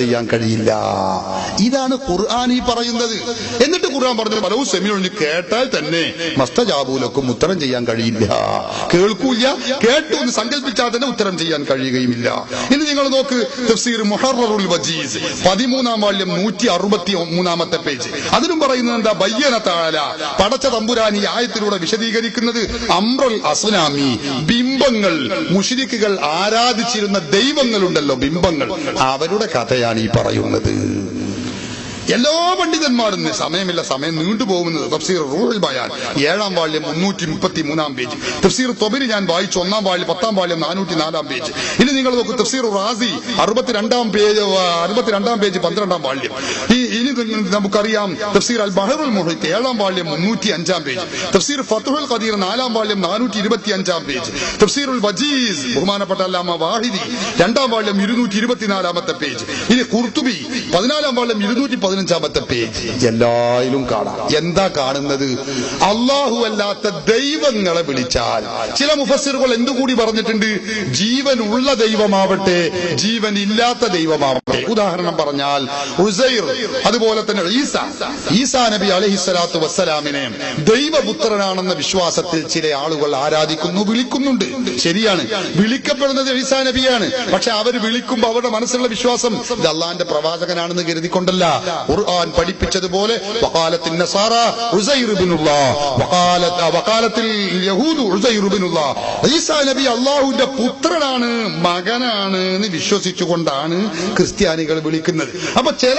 ചെയ്യാൻ കഴിയില്ല. ഇതാണ് ഖുർആൻ ഈ പറയുന്നത്. എന്നിട്ട് ഖുർആൻ പറഞ്ഞു പലവും സെമിനൊഴിഞ്ഞ് കേട്ടാൽ തന്നെ മസ്തജാബൂലക്കും ഉത്തരം ചെയ്യാൻ കഴിയില്ല. കേൾക്കൂല, കേട്ടു എന്ന് സങ്കല്പിച്ചാൽ തന്നെ ഉത്തരം ചെയ്യാൻ കഴിയുകയുമില്ല. ഇനി നിങ്ങൾ നോക്ക് തഫ്സീർ മുഹററുൽ വജീസ് 13-ാം വാള്യം 163-ാമത്തെ പേജ്. അതിലും പറയുന്നത് എന്താ? ബയ്യന തആല, പടച്ച തമ്പുരാൻ ഈ ആയത്തിലൂടെ വിശദീകരിക്കുന്നത് അംറുൽ അസ്നാമി, ബിംബങ്ങൾ, മുശ്രിക്കുകൾ ആരാധിച്ചിരുന്ന ദൈവങ്ങളുണ്ടല്ലോ ബിംബങ്ങൾ, അവരുടെ കഥയാണ് ഈ പറയുന്നത്. എല്ലാ പണ്ഡിതന്മാരും സമയമില്ല, സമയം നീണ്ടുപോകുന്നത്. തഫ്സീർ റൂഹുൽ ബയാൻ 7-ാം വാള്യം 333-ാം പേജ്. തഫ്സീർ തൊബരി ഞാൻ വായിച്ചു 1-ാം വാള്യം 10-ാം വാള്യം 404-ാം പേജ്. ഇനി നിങ്ങൾ നോക്കൂ തഫ്സീർ റാസി 62-ാം പേജ് 12-ാം വാള്യം. ഇനി നമുക്കറിയാം തഫ്സീർ അൽ ബഹറുൽ മുഹീത്ത് 7-ാം വാള്യം 305-ാം പേജ്. തഫ്സീർ ഫത്ഹുൽ ഖദീർ 4-ാം വാള്യം 425-ാം പേജ്. തഫ്സീറുൽ വജീസ് ബഹുമാനപ്പെട്ട അല്ലാമ വാഹിദി 2-ാം വാള്യം 224-ാമത്തെ പേജ്. ഇനി ഖുർത്തുബി 14-ാം വാള്യം 215-ാമത്തെ പേജ്. എല്ലായിലും കാണാം. എന്താ കാണുന്നത്? അല്ലാഹു അല്ലാത്ത ദൈവങ്ങളെ വിളിച്ചാൽ, ചില മുഫസ്സിറുകൾ എന്തുകൂടി പറഞ്ഞിട്ടുണ്ട്, ജീവനുള്ള ദൈവമാവട്ടെ ജീവൻ ഇല്ലാത്ത ദൈവമാവട്ടെ. ഉദാഹരണം പറഞ്ഞാൽ ഉസൈർ, അതുപോലെ തന്നെ ഈസാ നബി അലൈഹിസ്സലാത്തു വസ്സലാമിനെ ദൈവപുത്രനാണെന്ന വിശ്വാസത്തിൽ ചില ആളുകൾ ആരാധിക്കുന്നു, വിളിക്കുന്നുണ്ട്. ശരിയാണ്, വിളിക്കപ്പെടുന്നത് ഈസാ നബിയാണ്. പക്ഷെ അവർ വിളിക്കുമ്പോൾ അവരുടെ മനസ്സിലുള്ള വിശ്വാസം ഇത് അള്ളാന്റെ പ്രവാചകനാണെന്ന് കരുതിക്കൊണ്ടല്ല. ഖുർആൻ പഠിപ്പിച്ചതുപോലെ വഖാലത്തിൻ നസാറ ഉസൈർ ഇബ്നുല്ലാഹ്, വഖാലത്തിൽ യഹൂദു ഉസൈർ ഇബ്നുല്ലാഹ്, ഈസാ നബി അല്ലാഹുവിന്റെ പുത്രനാണ്, മകനാണ് എന്ന് വിശ്വസിച്ചുകൊണ്ടാണ് ക്രിസ്ത്യാനികൾ വിളിക്കുന്നത്. അപ്പൊ ചില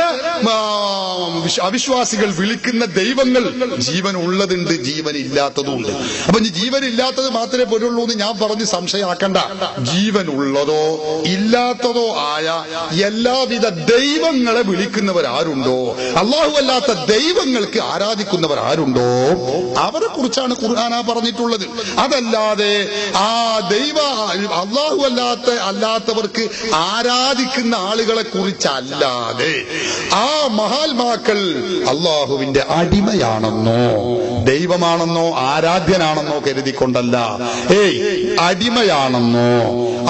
അവിശ്വാസികൾ വിളിക്കുന്ന ദൈവങ്ങൾ ജീവൻ ഉള്ളതുണ്ട്, ജീവൻ ഇല്ലാത്തതുണ്ട്. അപ്പൊ ഇനി ജീവൻ ഇല്ലാത്തത് മാത്രമേ പോലുള്ളൂ എന്ന് ഞാൻ പറഞ്ഞ് സംശയമാക്കണ്ട. ജീവൻ ഉള്ളതോ ഇല്ലാത്തതോ ആയ എല്ലാവിധ ദൈവങ്ങളെ വിളിക്കുന്നവരാരുണ്ടോ, അള്ളാഹു അല്ലാത്ത ദൈവങ്ങൾക്ക് ആരാധിക്കുന്നവർ ആരുണ്ടോ, അവരെ കുറിച്ചാണ് ഖുർആൻ പറഞ്ഞിട്ടുള്ളത്. അതല്ലാതെ ആ അള്ളാഹു അല്ലാത്തവർക്ക് ആരാധിക്കുന്ന ആളുകളെ കുറിച്ചല്ലാതെ ആ മഹാത്മാക്കൾ അള്ളാഹുവിന്റെ അടിമയാണെന്നോ ദൈവമാണെന്നോ ആരാധ്യനാണെന്നോ കരുതിക്കൊണ്ടല്ല. അടിമയാണെന്നോ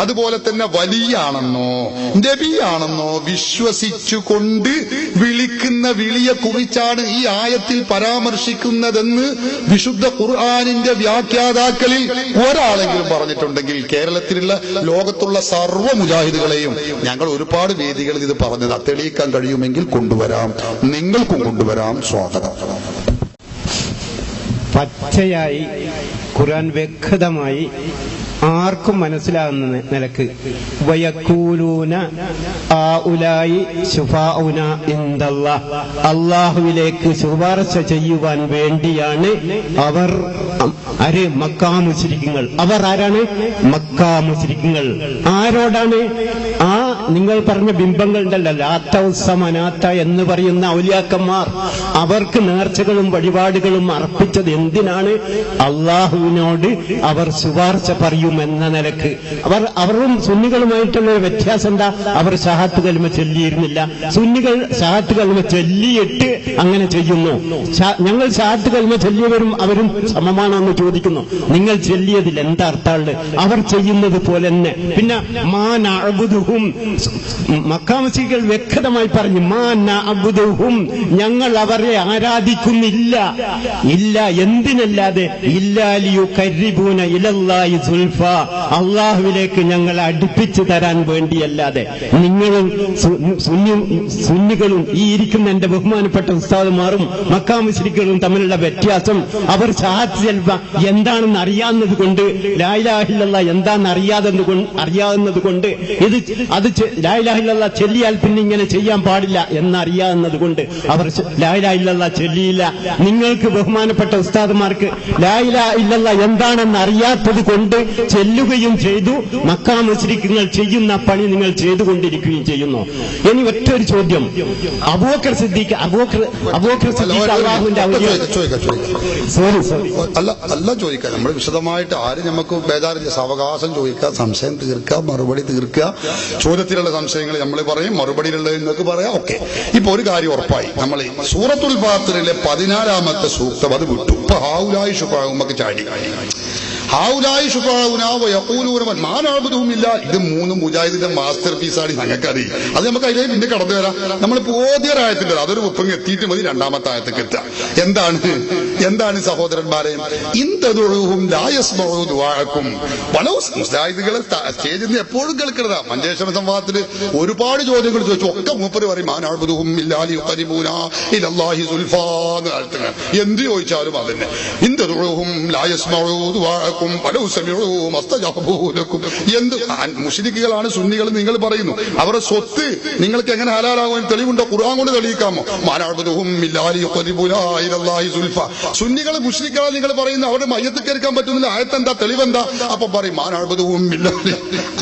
അതുപോലെ തന്നെ വലിയാണെന്നോ നബിയാണെന്നോ വിശ്വസിച്ചുകൊണ്ട് വിളിക്കുന്ന വിളിയെ കുറിച്ചാണ് ഈ ആയത്തിൽ പരാമർശിക്കുന്നതെന്ന് വിശുദ്ധ ഖുർആനിന്റെ വ്യാഖ്യാതാക്കളിൽ ഒരാളെങ്കിലും പറഞ്ഞിട്ടുണ്ടെങ്കിൽ കേരളത്തിലുള്ള ലോകത്തുള്ള സർവ്വ മുജാഹിദുകളെയും ഞങ്ങൾ ഒരുപാട് വേദികളിൽ ഇത് പറഞ്ഞത് തെളിയിക്കാൻ കഴിയുമെങ്കിൽ കൊണ്ടുവരാം, നിങ്ങൾക്കും കൊണ്ടുവരാം. സ്വാഗതം. പച്ചയായി ഖുർആൻ വ്യക്തമായി ആർക്കും മനസ്സിലാകുന്ന നിലക്ക് വയഖൂലൂന ആഉലായി ശുഫാഉന ഇൻദല്ലാഹ്, അല്ലാഹുവിലേക്ക് ശുപാർശ ചെയ്യുവാൻ വേണ്ടിയാണ് അവർ. മക്കാ മുശ്രിക്കുകൾ. അവർ ആരാണ്? മക്കാ മുശ്രിക്കുകൾ. ആരോടാണ്? ആ നിങ്ങൾ പറഞ്ഞ ബിംബങ്ങൾ ഉണ്ടല്ലോ, ലാത്ത ഉസ്സ മനാത്ത എന്ന് പറയുന്ന ഔലിയാക്കന്മാർ, അവർക്ക് നേർച്ചകളും വഴിപാടുകളും അർപ്പിച്ചത് എന്തിനാണ്? അള്ളാഹുവിനോട് അവർ ശുപാർശ പറയുമെന്ന നിലക്ക്. അവരും സുന്നികളുമായിട്ടുള്ള വ്യത്യാസം എന്താ? അവർ ശഹാദത്ത് കലിമ ചൊല്ലിയിരുന്നില്ല. സുന്നികൾ ശഹാദത്ത് കലിമ ചൊല്ലിയിട്ട് അങ്ങനെ ചെയ്യുന്നു. ഞങ്ങൾ ശഹാദത്ത് കലിമ ചൊല്ലിയവരും അവരും സമമാണോ എന്ന് ചോദിക്കുന്നു. നിങ്ങൾ ചൊല്ലിയതിൽ എന്താ അർത്ഥമുള്ളത്? അവർ ചെയ്യുന്നത് പോലെ തന്നെ. പിന്നെ മക്കാ മുശ്രിക്കുകൾ വ്യക്തമായി പറഞ്ഞു, ഞങ്ങൾ അവരെ ആരാധിക്കുന്നില്ല. ഇല്ല, എന്തിനല്ലാതെ? ഇല്ലാലിയുഖർരിബൂന ഇലല്ലാഹി സുൽഫ, അള്ളാഹുവിലേക്ക് ഞങ്ങളെ അടുപ്പിച്ചു തരാൻ വേണ്ടിയല്ലാതെ. നിങ്ങളും സുന്നികളും ഈ ഇരിക്കുന്ന എന്റെ ബഹുമാനപ്പെട്ട ഉസ്താദുമാരും മക്കാ മുശ്രിക്കുകളും തമ്മിലുള്ള വ്യത്യാസം, അവർ ശഹാദത്ത് കലിമ എന്താണെന്ന് അറിയാവുന്നത് കൊണ്ട്, ലാ ഇലാഹ ഇല്ലല്ലാഹ് എന്താണെന്ന് അറിയാവുന്നത് കൊണ്ട് അത് ലാ ഇലാഹ ഇല്ലല്ലാഹ് ചൊല്ലിയാൽ പിന്നെ ഇങ്ങനെ ചെയ്യാൻ പാടില്ല എന്നറിയാവുന്നത് കൊണ്ട് അവർ ലാ ഇലാഹ ഇല്ലല്ലാഹ് ചൊല്ലിയില്ല. നിങ്ങൾക്ക് ബഹുമാനപ്പെട്ട ഉസ്താദുമാർക്ക് ലാ ഇലാഹ ഇല്ലല്ലാഹ് എന്താണെന്ന് അറിയാത്തത് കൊണ്ട് ചെല്ലുകയും ചെയ്തു. മക്കാ മുശ്രിക്കുകൾ ചെയ്യുന്ന പണി നിങ്ങൾ ചെയ്തുകൊണ്ടിരിക്കുകയും ചെയ്യുന്നു. ഇനി ഒറ്റൊരു ചോദ്യം. അബൂബക്കർ സിദ്ദീഖ് അല്ലാഹുവിന്റെ അല്ല ചോദിക്കാം. നമ്മൾ വിശദമായിട്ട് ആരും നമുക്ക് ബേജാറില്ല. സാവകാശം ചോദിക്കുക, സംശയം തീർക്കുക, മറുപടി തീർക്കുക. ചോദ്യത്തിലുള്ള സംശയങ്ങൾ നമ്മൾ പറയും, മറുപടിയിലുള്ളത് നിങ്ങൾക്ക് പറയാം. ഓക്കെ. ഇപ്പൊ ഒരു കാര്യം ഉറപ്പായി, നമ്മൾ സൂറത്തുൽ ഫാത്തിറിലെ 14-ാമത്തെ സൂക്തം അത് വിട്ടു. ഇപ്പൊ ഹാഉലായി ശുഫാഉ ചാടി. ഹൗലായി ശുഫാഉനാ വയഖൂലൂന മാ നഅബുദുഹും ഇല്ലാ. ഇത് മൂന്നും മുജാഹിദിന്റെ മാസ്റ്റർ പീസാണ്. ഞങ്ങൾക്കറിയാം. അത് നമുക്ക് അതിലേക്ക് പിന്നെ കടന്നു വരാം. നമ്മൾ പോദ്യരായത്തിന്റെ അതൊരു ഒപ്പം എത്തിയിട്ട് മതി രണ്ടാമത്തെ ആയത്തേക്ക് എത്തുക. എന്താണ് സഹോദരന്മാരെ, ഇൻതദുഉഹും ലാ യസ്മഉ ദുആഅക്കും. മുജാഹിദുകളെ സ്റ്റേജിൽ നിന്ന് എപ്പോഴും കേൾക്കുന്നതാ. മഞ്ചേശ്വര സംവാദത്തിൽ ഒരുപാട് ചോദ്യങ്ങൾ ചോദിച്ചു. ഒക്കെ മൂപ്പര് പറയും മാ നഅബുദുഹും ഇല്ലാ ലിയുഖരിബൂനാ ഇലല്ലാഹി സുൽഫാ എന്ന് കേൾക്കുക. എന്ത് ചോദിച്ചാലും അതന്നെ. ഇൻതദുഉഹും ലാ യസ്മഉ ദുആഅക്കും വലൗ സമിഉ മസ്തജാബൂ ലക്കും. എന്ത് മുശ്രിക്കുകളാണ് സുന്നികൾ നിങ്ങൾ പറയുന്നു. അവരുടെ സ്വത്ത് നിങ്ങൾക്ക് എങ്ങനെ ഹലാലാകും തെളിവുണ്ടോ? ഖുർആൻ കൊണ്ട് തെളിയിക്കാമോ? മാ നഅബുദുഹും ഇല്ലാ ലിയുഖരിബൂനാ ഇലല്ലാഹി സുൽഫാ. സുന്നികൾ മുശ്രിക്കുകളാണ് നിങ്ങൾ പറയുന്നു. അവരുടെ മയ്യത്ത് കേൾക്കാൻ പറ്റുന്നില്ല. ആയത്തെന്താ, തെളിവെന്താ? അപ്പൊ പറയും മാ നഅബുദുഹും ഇല്ലാ.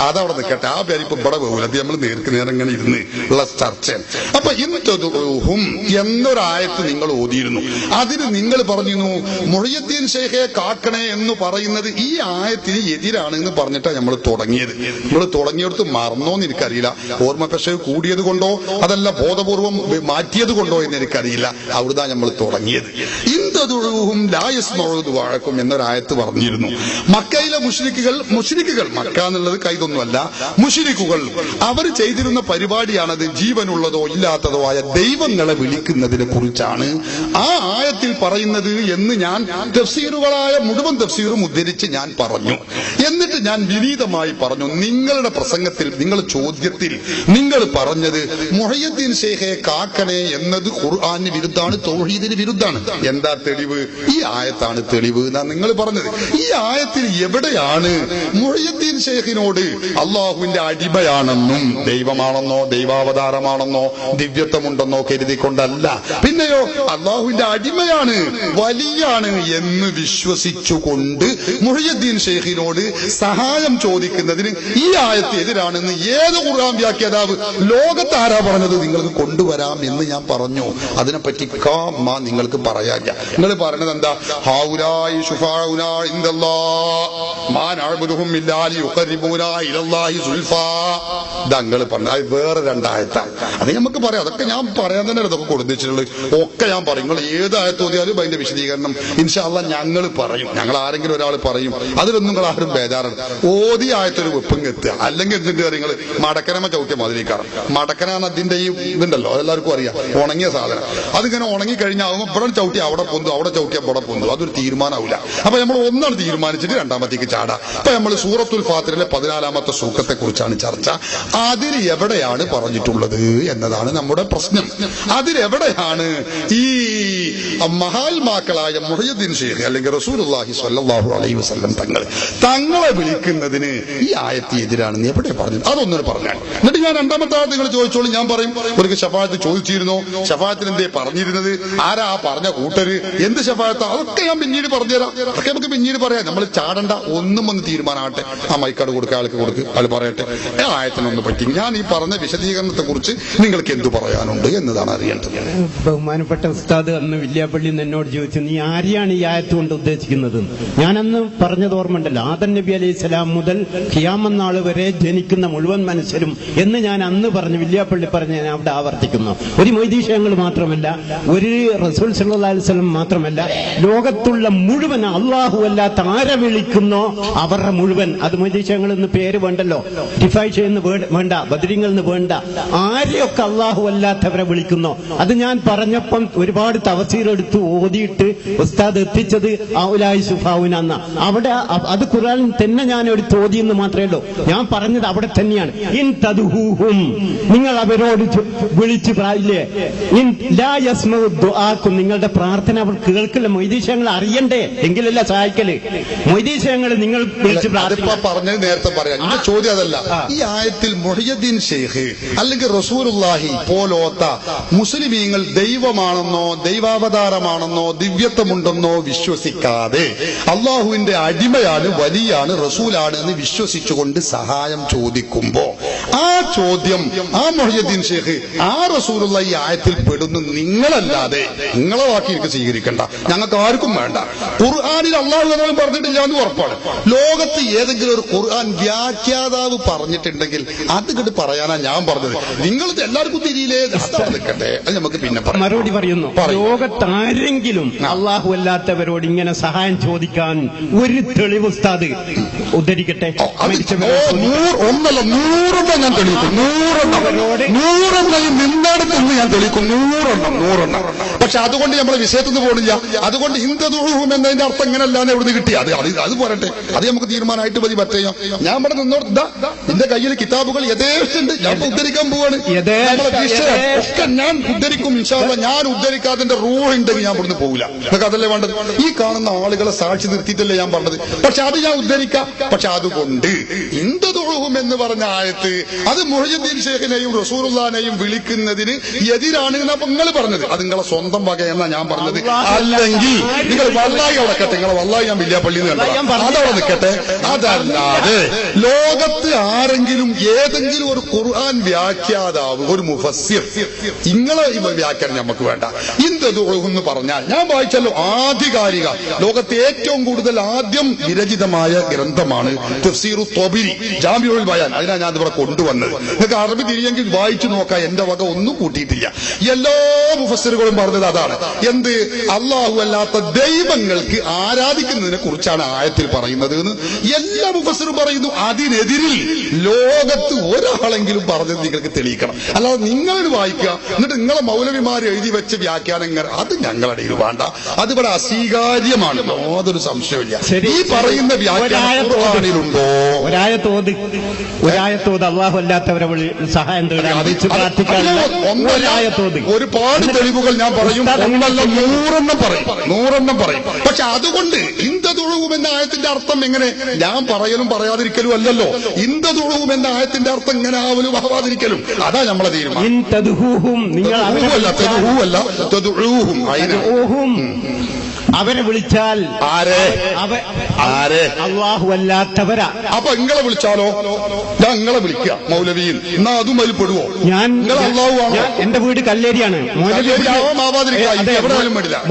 അതവിടെ നിൽക്കട്ടെ. ആ പേര് ഇപ്പൊ ഇവിടെ പോകില്ല. അത് നമ്മൾ നേർക്ക് നേരം ഇങ്ങനെ ഇരുന്ന് ഉള്ള ചർച്ച. അപ്പൊ ഇൻതദുഉഹും എന്നൊരായത്ത് നിങ്ങൾ ഓതിയിരുന്നു. അതിന് നിങ്ങൾ പറഞ്ഞിരുന്നു മുഹയ്യദ്ദീൻ ശൈഖെ കാക്കണേ എന്ന് പറയുന്നത് ഈ ആയത്തിന് എതിരാണ് എന്ന് പറഞ്ഞിട്ടാണ് നമ്മൾ തുടങ്ങിയത്. നമ്മൾ തുടങ്ങിയെടുത്ത് മറന്നോന്ന് എനിക്കറിയില്ല. ഓർമ്മ പക്ഷേ കൂടിയത് കൊണ്ടോ അതല്ല ബോധപൂർവം മാറ്റിയത് കൊണ്ടോ എന്ന് എനിക്കറിയില്ല. അവിടുന്ന് നമ്മൾ തുടങ്ങിയത്. ഇൻതദുഉഹും ലാ യസ്മഉ ദുആഅക്കും എന്നൊരായത്ത് പറഞ്ഞിരുന്നു. മക്കയിലെ മുശ്രിക്കുകൾ മക്ക എന്നുള്ളത് കൈതൊന്നുമല്ല, മുശ്രിക്കുകൾ അവർ ചെയ്തിരുന്ന പരിപാടിയാണത്. ജീവനുള്ളതോ ഇല്ലാത്തതോ ആയ ദൈവങ്ങളെ വിളിക്കുന്നതിനെ കുറിച്ചാണ് ആ ആയത്തിൽ പറയുന്നത് എന്ന് ഞാൻ തഫ്സീറുകളായ മുഴുവൻ തഫ്സീറും ഉദ്ധരിച്ച് ഞാൻ പറഞ്ഞു. എന്നിട്ട് ഞാൻ വിനീതമായി പറഞ്ഞു, നിങ്ങളുടെ പ്രസംഗത്തിൽ, നിങ്ങളുടെ ചോദ്യത്തിൽ നിങ്ങൾ പറഞ്ഞത് മുഹയ്യദ്ദീൻ ശൈഖെ കാക്കണേ എന്നത് ഖുർആന് വിരുദ്ധാണ്, തൗഹീദിന് വിരുദ്ധാണ്. എന്താ തെളിവ്? ഈ ആയത്താണ് തെളിവ് എന്നാണ് നിങ്ങൾ പറഞ്ഞത്. ഈ ആയത്തിൽ എവിടെയാണ് മുഹയ്യദ്ദീൻ ശൈഖിനോട് അള്ളാഹുവിന്റെ അടിമയാണെന്നും ദൈവമാണെന്നോ ദൈവാവതാരമാണെന്നോ ദിവ്യത്വമുണ്ടെന്നോ കരുതിക്കൊണ്ടല്ല, പിന്നെയോ അള്ളാഹുവിന്റെ അടിമയാണ്, വലിയാണ് എന്ന് വിശ്വസിച്ചുകൊണ്ട് മുഹയ്യദ്ദീൻ ശൈഖിനോട് സഹായം ചോദിക്കുന്നതിന് ഈ ആയത്ത് എതിരാണെന്ന് ഏത് ഖുർആൻ വ്യാഖ്യാതാവ് ലോകത്ത് ആരാ പറഞ്ഞത്? നിങ്ങൾക്ക് കൊണ്ടുവരാം എന്ന് ഞാൻ പറഞ്ഞു. അതിനെപ്പറ്റി നിങ്ങൾക്ക് പറയാല്ല. നിങ്ങൾ പറഞ്ഞത് എന്താ? ഹൗലായി ശുഫാഉനാ ഇൻദല്ലാഹ് മാ നഅബുദുഹും ഇല്ലാ ലിയുഖരിബൂനാ ഇലല്ലാഹി സുൽഫാ. നിങ്ങൾ പറഞ്ഞ വേറെ രണ്ടായത്താണ്. അത് നമുക്ക് പറയാം. അതൊക്കെ ഞാൻ പറയാൻ തന്നെ അതൊക്കെ കൊടുത്തിട്ടുള്ളത്. ഒക്കെ ഞാൻ പറയും. നിങ്ങൾ ഏത് ആയത്ത് ഓതിയാലും അതിന്റെ വിശദീകരണം ഇൻഷാ അല്ലാഹ് ഞങ്ങൾ പറയും. ഞങ്ങൾ ആരെങ്കിലും ഒരാൾ പറയും. അതിലൊന്നും നിങ്ങൾ ആരും ബേജാറാണ്. ഓതി ആയത്തൊരു വെപ്പം എത്തുക. അല്ലെങ്കിൽ എന്തിന്റെ നിങ്ങൾ മടക്കനമ ചവിട്ടിയ മതിരിക്കാറ്. മടക്കനാണ് അതിന്റെ ഈ ഇതുണ്ടല്ലോ, അതെല്ലാവർക്കും അറിയാം. ഉണങ്ങിയ സാധനം. അതിങ്ങനെ ഉണങ്ങി കഴിഞ്ഞാൽ ഇവിടെ ചവിട്ടി അവിടെ പൊന്തു, അവിടെ ചവിട്ടിയ ഇവിടെ പൊന്തു. അതൊരു തീരുമാനമാവില്ല. അപ്പൊ നമ്മൾ ഒന്നാണ് തീരുമാനിച്ചിട്ട് രണ്ടാമത്തേക്ക് ചാടാ. അപ്പൊ നമ്മൾ സൂറത്തുൽ ഫാത്തിറിലെ 14ാമത്തെ സൂക്തത്തെ കുറിച്ചാണ് ചർച്ച. അതിൽ എവിടെയാണ് പറഞ്ഞിട്ടുള്ളത് എന്നതാണ് നമ്മുടെ പ്രശ്നം. അതിലെവിടെയാണ് ഈ മഹാത്മാക്കളായ മുഹയ്യദ്ദീൻ ശൈഖ് അല്ലെങ്കിൽ റസൂലുള്ളാഹി സ്വല്ലല്ലാഹു അലൈഹി വസല്ലം തങ്ങളെ വിളിക്കുന്നതിന് ഈ ആയത്ത് എതിരാണെന്ന് എവിടെ പറഞ്ഞു? അതൊന്നും പറഞ്ഞാൽ. എന്നിട്ട് ഞാൻ രണ്ടാമത്തെ ആയത്ത് നിങ്ങൾ ചോദിച്ചോളൂ. ഞാൻ പറയും ഒരു ശഫാഅത്ത് ചോദിച്ചിരുന്നോ? ശഫാഅത്തിന് എന്തേ പറഞ്ഞിരുന്നത്? ആരാ പറഞ്ഞ കൂട്ടര്? എന്ത് ശഫാഅത്ത്? അതൊക്കെ ഞാൻ പിന്നീട് പറഞ്ഞുതരാം. അതൊക്കെ നമുക്ക് പിന്നീട് പറയാം. നമ്മൾ ചാടണ്ട. ഒന്നും ഒന്ന് തീരുമാനമാകട്ടെ. ആ മൈക്കാട് കൊടുക്കുക, ആൾക്ക് കൊടുക്കുക, ആൾ പറയട്ടെ. ആയത്തിനൊന്ന് പറ്റി ഞാൻ ഈ പറഞ്ഞ വിശദീകരണത്തെ കുറിച്ച് നിങ്ങൾക്ക് എന്തു പറയാനുണ്ട് എന്നതാണ് അറിയേണ്ടത്. ബഹുമാനപ്പെട്ട ഉസ്താദ് അന്ന് വില്യാപ്പള്ളി എന്നോട് ചോദിച്ചു, നീ ആരെയാണ് ഈ ആയത്ത് കൊണ്ട് ഉദ്ദേശിക്കുന്നത്? ഞാനന്ന് പറഞ്ഞത് ഓർമ്മണ്ടല്ലോ, ആദം നബി അലൈഹി സ്വലാം മുതൽ ഖിയാമത്ത് നാൾ വരെ ജനിക്കുന്ന മുഴുവൻ മനുഷ്യരും എന്ന് ഞാൻ അന്ന് പറഞ്ഞു. വില്യാപ്പള്ളി പറഞ്ഞ് ഞാൻ അവിടെ ആവർത്തിക്കുന്നു. ഒരു മൊയ്തീശങ്ങൾ മാത്രമല്ല, ഒരു റസൂൽ സല്ലല്ലാഹു അലൈഹി വസല്ലം മാത്രമല്ല, ലോകത്തുള്ള മുഴുവൻ അള്ളാഹു അല്ലാത്ത ആരെ വിളിക്കുന്നോ അവരുടെ മുഴുവൻ, അത് മൊയ്തീശങ്ങൾ എന്ന് പേര് വേണ്ടല്ലോ, ഡിഫൈ ചെയ്യുന്ന വേണ്ട, ബദരിങ്ങൾ എന്ന് വേണ്ട, ആരെയൊക്കെ അള്ളാഹു അല്ലാത്തവരെ വിളിക്കുന്നോ അത് ഞാൻ പറഞ്ഞപ്പം ഒരുപാട് തഫ്സീർ എടുത്ത് ഓതിയിട്ട് ഉസ്താദ് എത്തിച്ചത് ഔലായി ശുഫാഉന എന്ന. അവിടെ അത് ഖുർആനിൽ തന്നെ ഞാൻ എടുത്ത് ഓതിയെന്ന് മാത്രമേ ഉള്ളൂ. ഞാൻ പറഞ്ഞത് അവിടെ തന്നെയാണ്. ഇൻ തദ്ഹൂഹും, നിങ്ങൾ അവരോട് വിളിച്ച് പ്രായില്ലേ, ഇൻ ലാ യസ്മഉ ദുആക്കും, നിങ്ങളുടെ പ്രാർത്ഥന അവർ കേൾക്കില്ല. മൊയ്തീശങ്ങൾ അറിയണ്ടേ, എങ്കിലല്ല സഹായിക്കല്. മൊയ്തീശങ്ങൾ നിങ്ങൾ വിളിച്ച് പറഞ്ഞത് നേരത്തെ പറയാം. എന്റെ ചോദ്യം അതല്ല. ഈ ആയത്തിൽ മുഹയ്യദ്ദീൻ ശൈഖ് അല്ലെങ്കിൽ റസൂലുള്ളാഹി പോലോത്ത മുസ്ലിമീങ്ങൾ ദൈവമാണെന്നോ ദൈവാവതാരമാണെന്നോ ദിവ്യത്വമുണ്ടെന്നോ വിശ്വസിക്കാതെ അള്ളാഹുവിന്റെ അടിമയാണ്, വലിയാണ്, റസൂലാണ് എന്ന് വിശ്വസിച്ചുകൊണ്ട് സഹായം ചോദിക്കുമ്പോ ആ ചോദ്യം ആ മുഹയ്യദ്ദീൻ ശൈഖ് ആ റസൂലുള്ള ഈ ആയത്തിൽ പെടുന്നു. നിങ്ങളല്ലാതെ നിങ്ങളെ വാക്കി എനിക്ക് സ്വീകരിക്കണ്ട, ഞങ്ങൾക്ക് ആർക്കും വേണ്ട. ഖുർആനിൽ അള്ളാഹു പറഞ്ഞിട്ടില്ല എന്ന് ഉറപ്പാണ്. ലോകത്ത് ഏതെങ്കിലും ഒരു ഖുർആൻ വ്യാഖ്യാതാവ് പറഞ്ഞിട്ടുണ്ടെങ്കിൽ അത് കിട്ട് പറയാനാ ഞാൻ പറഞ്ഞത്. നിങ്ങൾ എല്ലാവർക്കും തിരിയില്ലേ നിൽക്കട്ടെ, അത് നമുക്ക് പിന്നെ മറുപടി പറയുന്നു. ലോകത്താരെങ്കിലും അള്ളാഹു അല്ലാത്തവരോട് ഇങ്ങനെ സഹായം ചോദിക്കാൻ ഒരു തെളിവ് ഉസ്താദ് ഉദ്ധരിക്കട്ടെ. ഒന്നല്ല 100 ഞാൻ തെളിയിക്കും. 100 നിന്നടുത്ത് നിന്ന് ഞാൻ തെളിയിക്കും. 100. പക്ഷെ അതുകൊണ്ട് നമ്മളെ വിഷയത്തിൽ നിന്ന് പോണില്ല. അതുകൊണ്ട് ഹിന്ദുഹും എന്നതിന്റെ അർത്ഥം ഇങ്ങനെയല്ലാന്ന് എവിടുന്ന് കിട്ടി അത് പോരട്ടെ, അത് നമുക്ക് തീരുമാനമായിട്ട് മതി. പറ്റേ ഞാൻ ഇവിടെ നിന്നോട് എന്റെ കയ്യിൽ കിതാബുകൾ യഥേഷ്ടമുണ്ട്. ഞാൻ ഉദ്ധരിക്കാൻ പോവാണ്. ഒക്കെ ഞാൻ ഉദ്ധരിക്കും ഇൻഷാ അല്ലാഹ്. ഞാൻ ഉദ്ധരിക്കാതിന്റെ റൂഹ് ഉണ്ടെങ്കിൽ ഞാൻ ഇവിടുന്ന് പോകില്ല. നിങ്ങൾക്ക് അതല്ലേ വേണ്ടത്? ഈ കാണുന്ന ആളുകളെ സാക്ഷി നിർത്തിയിട്ടല്ലേ ഞാൻ പറഞ്ഞത്. പക്ഷെ അത് ഞാൻ ഉദ്ധരിക്കാം. പക്ഷെ അതുകൊണ്ട് ഹിന്ദുഹും എന്ന് പറഞ്ഞ ആയത്ത് അത് മുഹ്യിദ്ദീൻ ഷേഖിനെയും റസൂലുള്ളാഹിനെയും വിളിക്കുന്നതിന് എതിരാണ് എന്നാ നിങ്ങൾ പറഞ്ഞത്. അത് നിങ്ങളെ സ്വന്തം വക എന്നാ ഞാൻ പറഞ്ഞത്. അല്ലെങ്കിൽ നിങ്ങൾ വല്ലായി അടക്കട്ടെ. നിങ്ങളെ വല്ലായി ഞാൻ വില്യാപ്പള്ളിന്ന് കണ്ടു, അതവിടെ നിൽക്കട്ടെ. അതല്ലാതെ ലോകത്ത് ആരെങ്കിലും ഏതെങ്കിലും ഒരു ഖുർആൻ വ്യാഖ്യാതാവ്, ഒരു മുഫസ്സിർ, നിങ്ങളെ വ്യാഖ്യാനം നമുക്ക് വേണ്ട. എന്ന് പറഞ്ഞാൽ ഞാൻ വായിച്ചല്ലോ, ആധികാരിക ലോകത്തെ ഏറ്റവും കൂടുതൽ ആദ്യം വിരചിതമായ ഗ്രന്ഥമാണ് തഫ്സീറു ത്വബരി, ജാമിഉൽ ബയാൻ. അതിനാ ഞാൻ ഇവിടെ കൊണ്ടുവന്നത്. നിങ്ങൾക്ക് അറബി തിരിയെങ്കിൽ വായിച്ചു നോക്കാം. എന്റെ വക ഒന്നും കൂട്ടിയിട്ടില്ല. എല്ലാ മുഫസ്സിറുകളും പറഞ്ഞത് അതാണ്. എന്ത്? അല്ലാഹു അല്ലാത്ത ദൈവങ്ങൾക്ക് ആരാധിക്കുന്നതിനെ കുറിച്ചാണ് ആയത്തിൽ പറയുന്നത് എന്ന് എല്ലാ മുഫസ്സിറും പറയുന്നു. അതിനെതിരിൽ ലോകത്ത് ഒരാളെങ്കിലും പറഞ്ഞത് നിങ്ങൾക്ക് തെളിയിക്കണം. അല്ലാതെ നിങ്ങളോട് വായിക്കുക, എന്നിട്ട് നിങ്ങളെ മൗലവിമാർ എഴുതി വെച്ച് വ്യാഖ്യാനങ്ങൾ അത് ഞങ്ങളുടെ ഇടയിൽ വേണ്ട. അതിവിടെ അസ്വീകാര്യമാണ്, യാതൊരു സംശയമില്ല. ഈ പറയുന്ന വ്യാഖ്യാനത്തിലുണ്ടോ? ഒരായത്തോത് അള്ളാഹു അല്ലാത്തവരെ സഹായം ഒരുപാട് തെളിവുകൾ ഞാൻ പറയും. ഒന്നല്ല 100 പറയും. പക്ഷെ അതുകൊണ്ട് ഇന്ദതുഴുവും എന്ന ആയത്തിന്റെ അർത്ഥം എങ്ങനെ? ഞാൻ പറയലും പറയാതിരിക്കലും അല്ലല്ലോ. ഇന്ദതുഴുവും എന്ന ആയത്തിന്റെ അർത്ഥം ഇങ്ങനെ ആവലും ആവാതിരിക്കലും അതാ നമ്മളെ തീരുമാനം. അവരെ വിളിച്ചാൽ അള്ളാഹു അല്ലാത്തവരാ. അപ്പൊ നിങ്ങളെ വിളിച്ചാലോ? ഞാൻ നിങ്ങളെ വിളിക്കുക മൗലവിയിൽ, എന്നാ അതും അതിൽ പെടുവോ? എന്റെ വീട് കല്ലേരിയാണ്.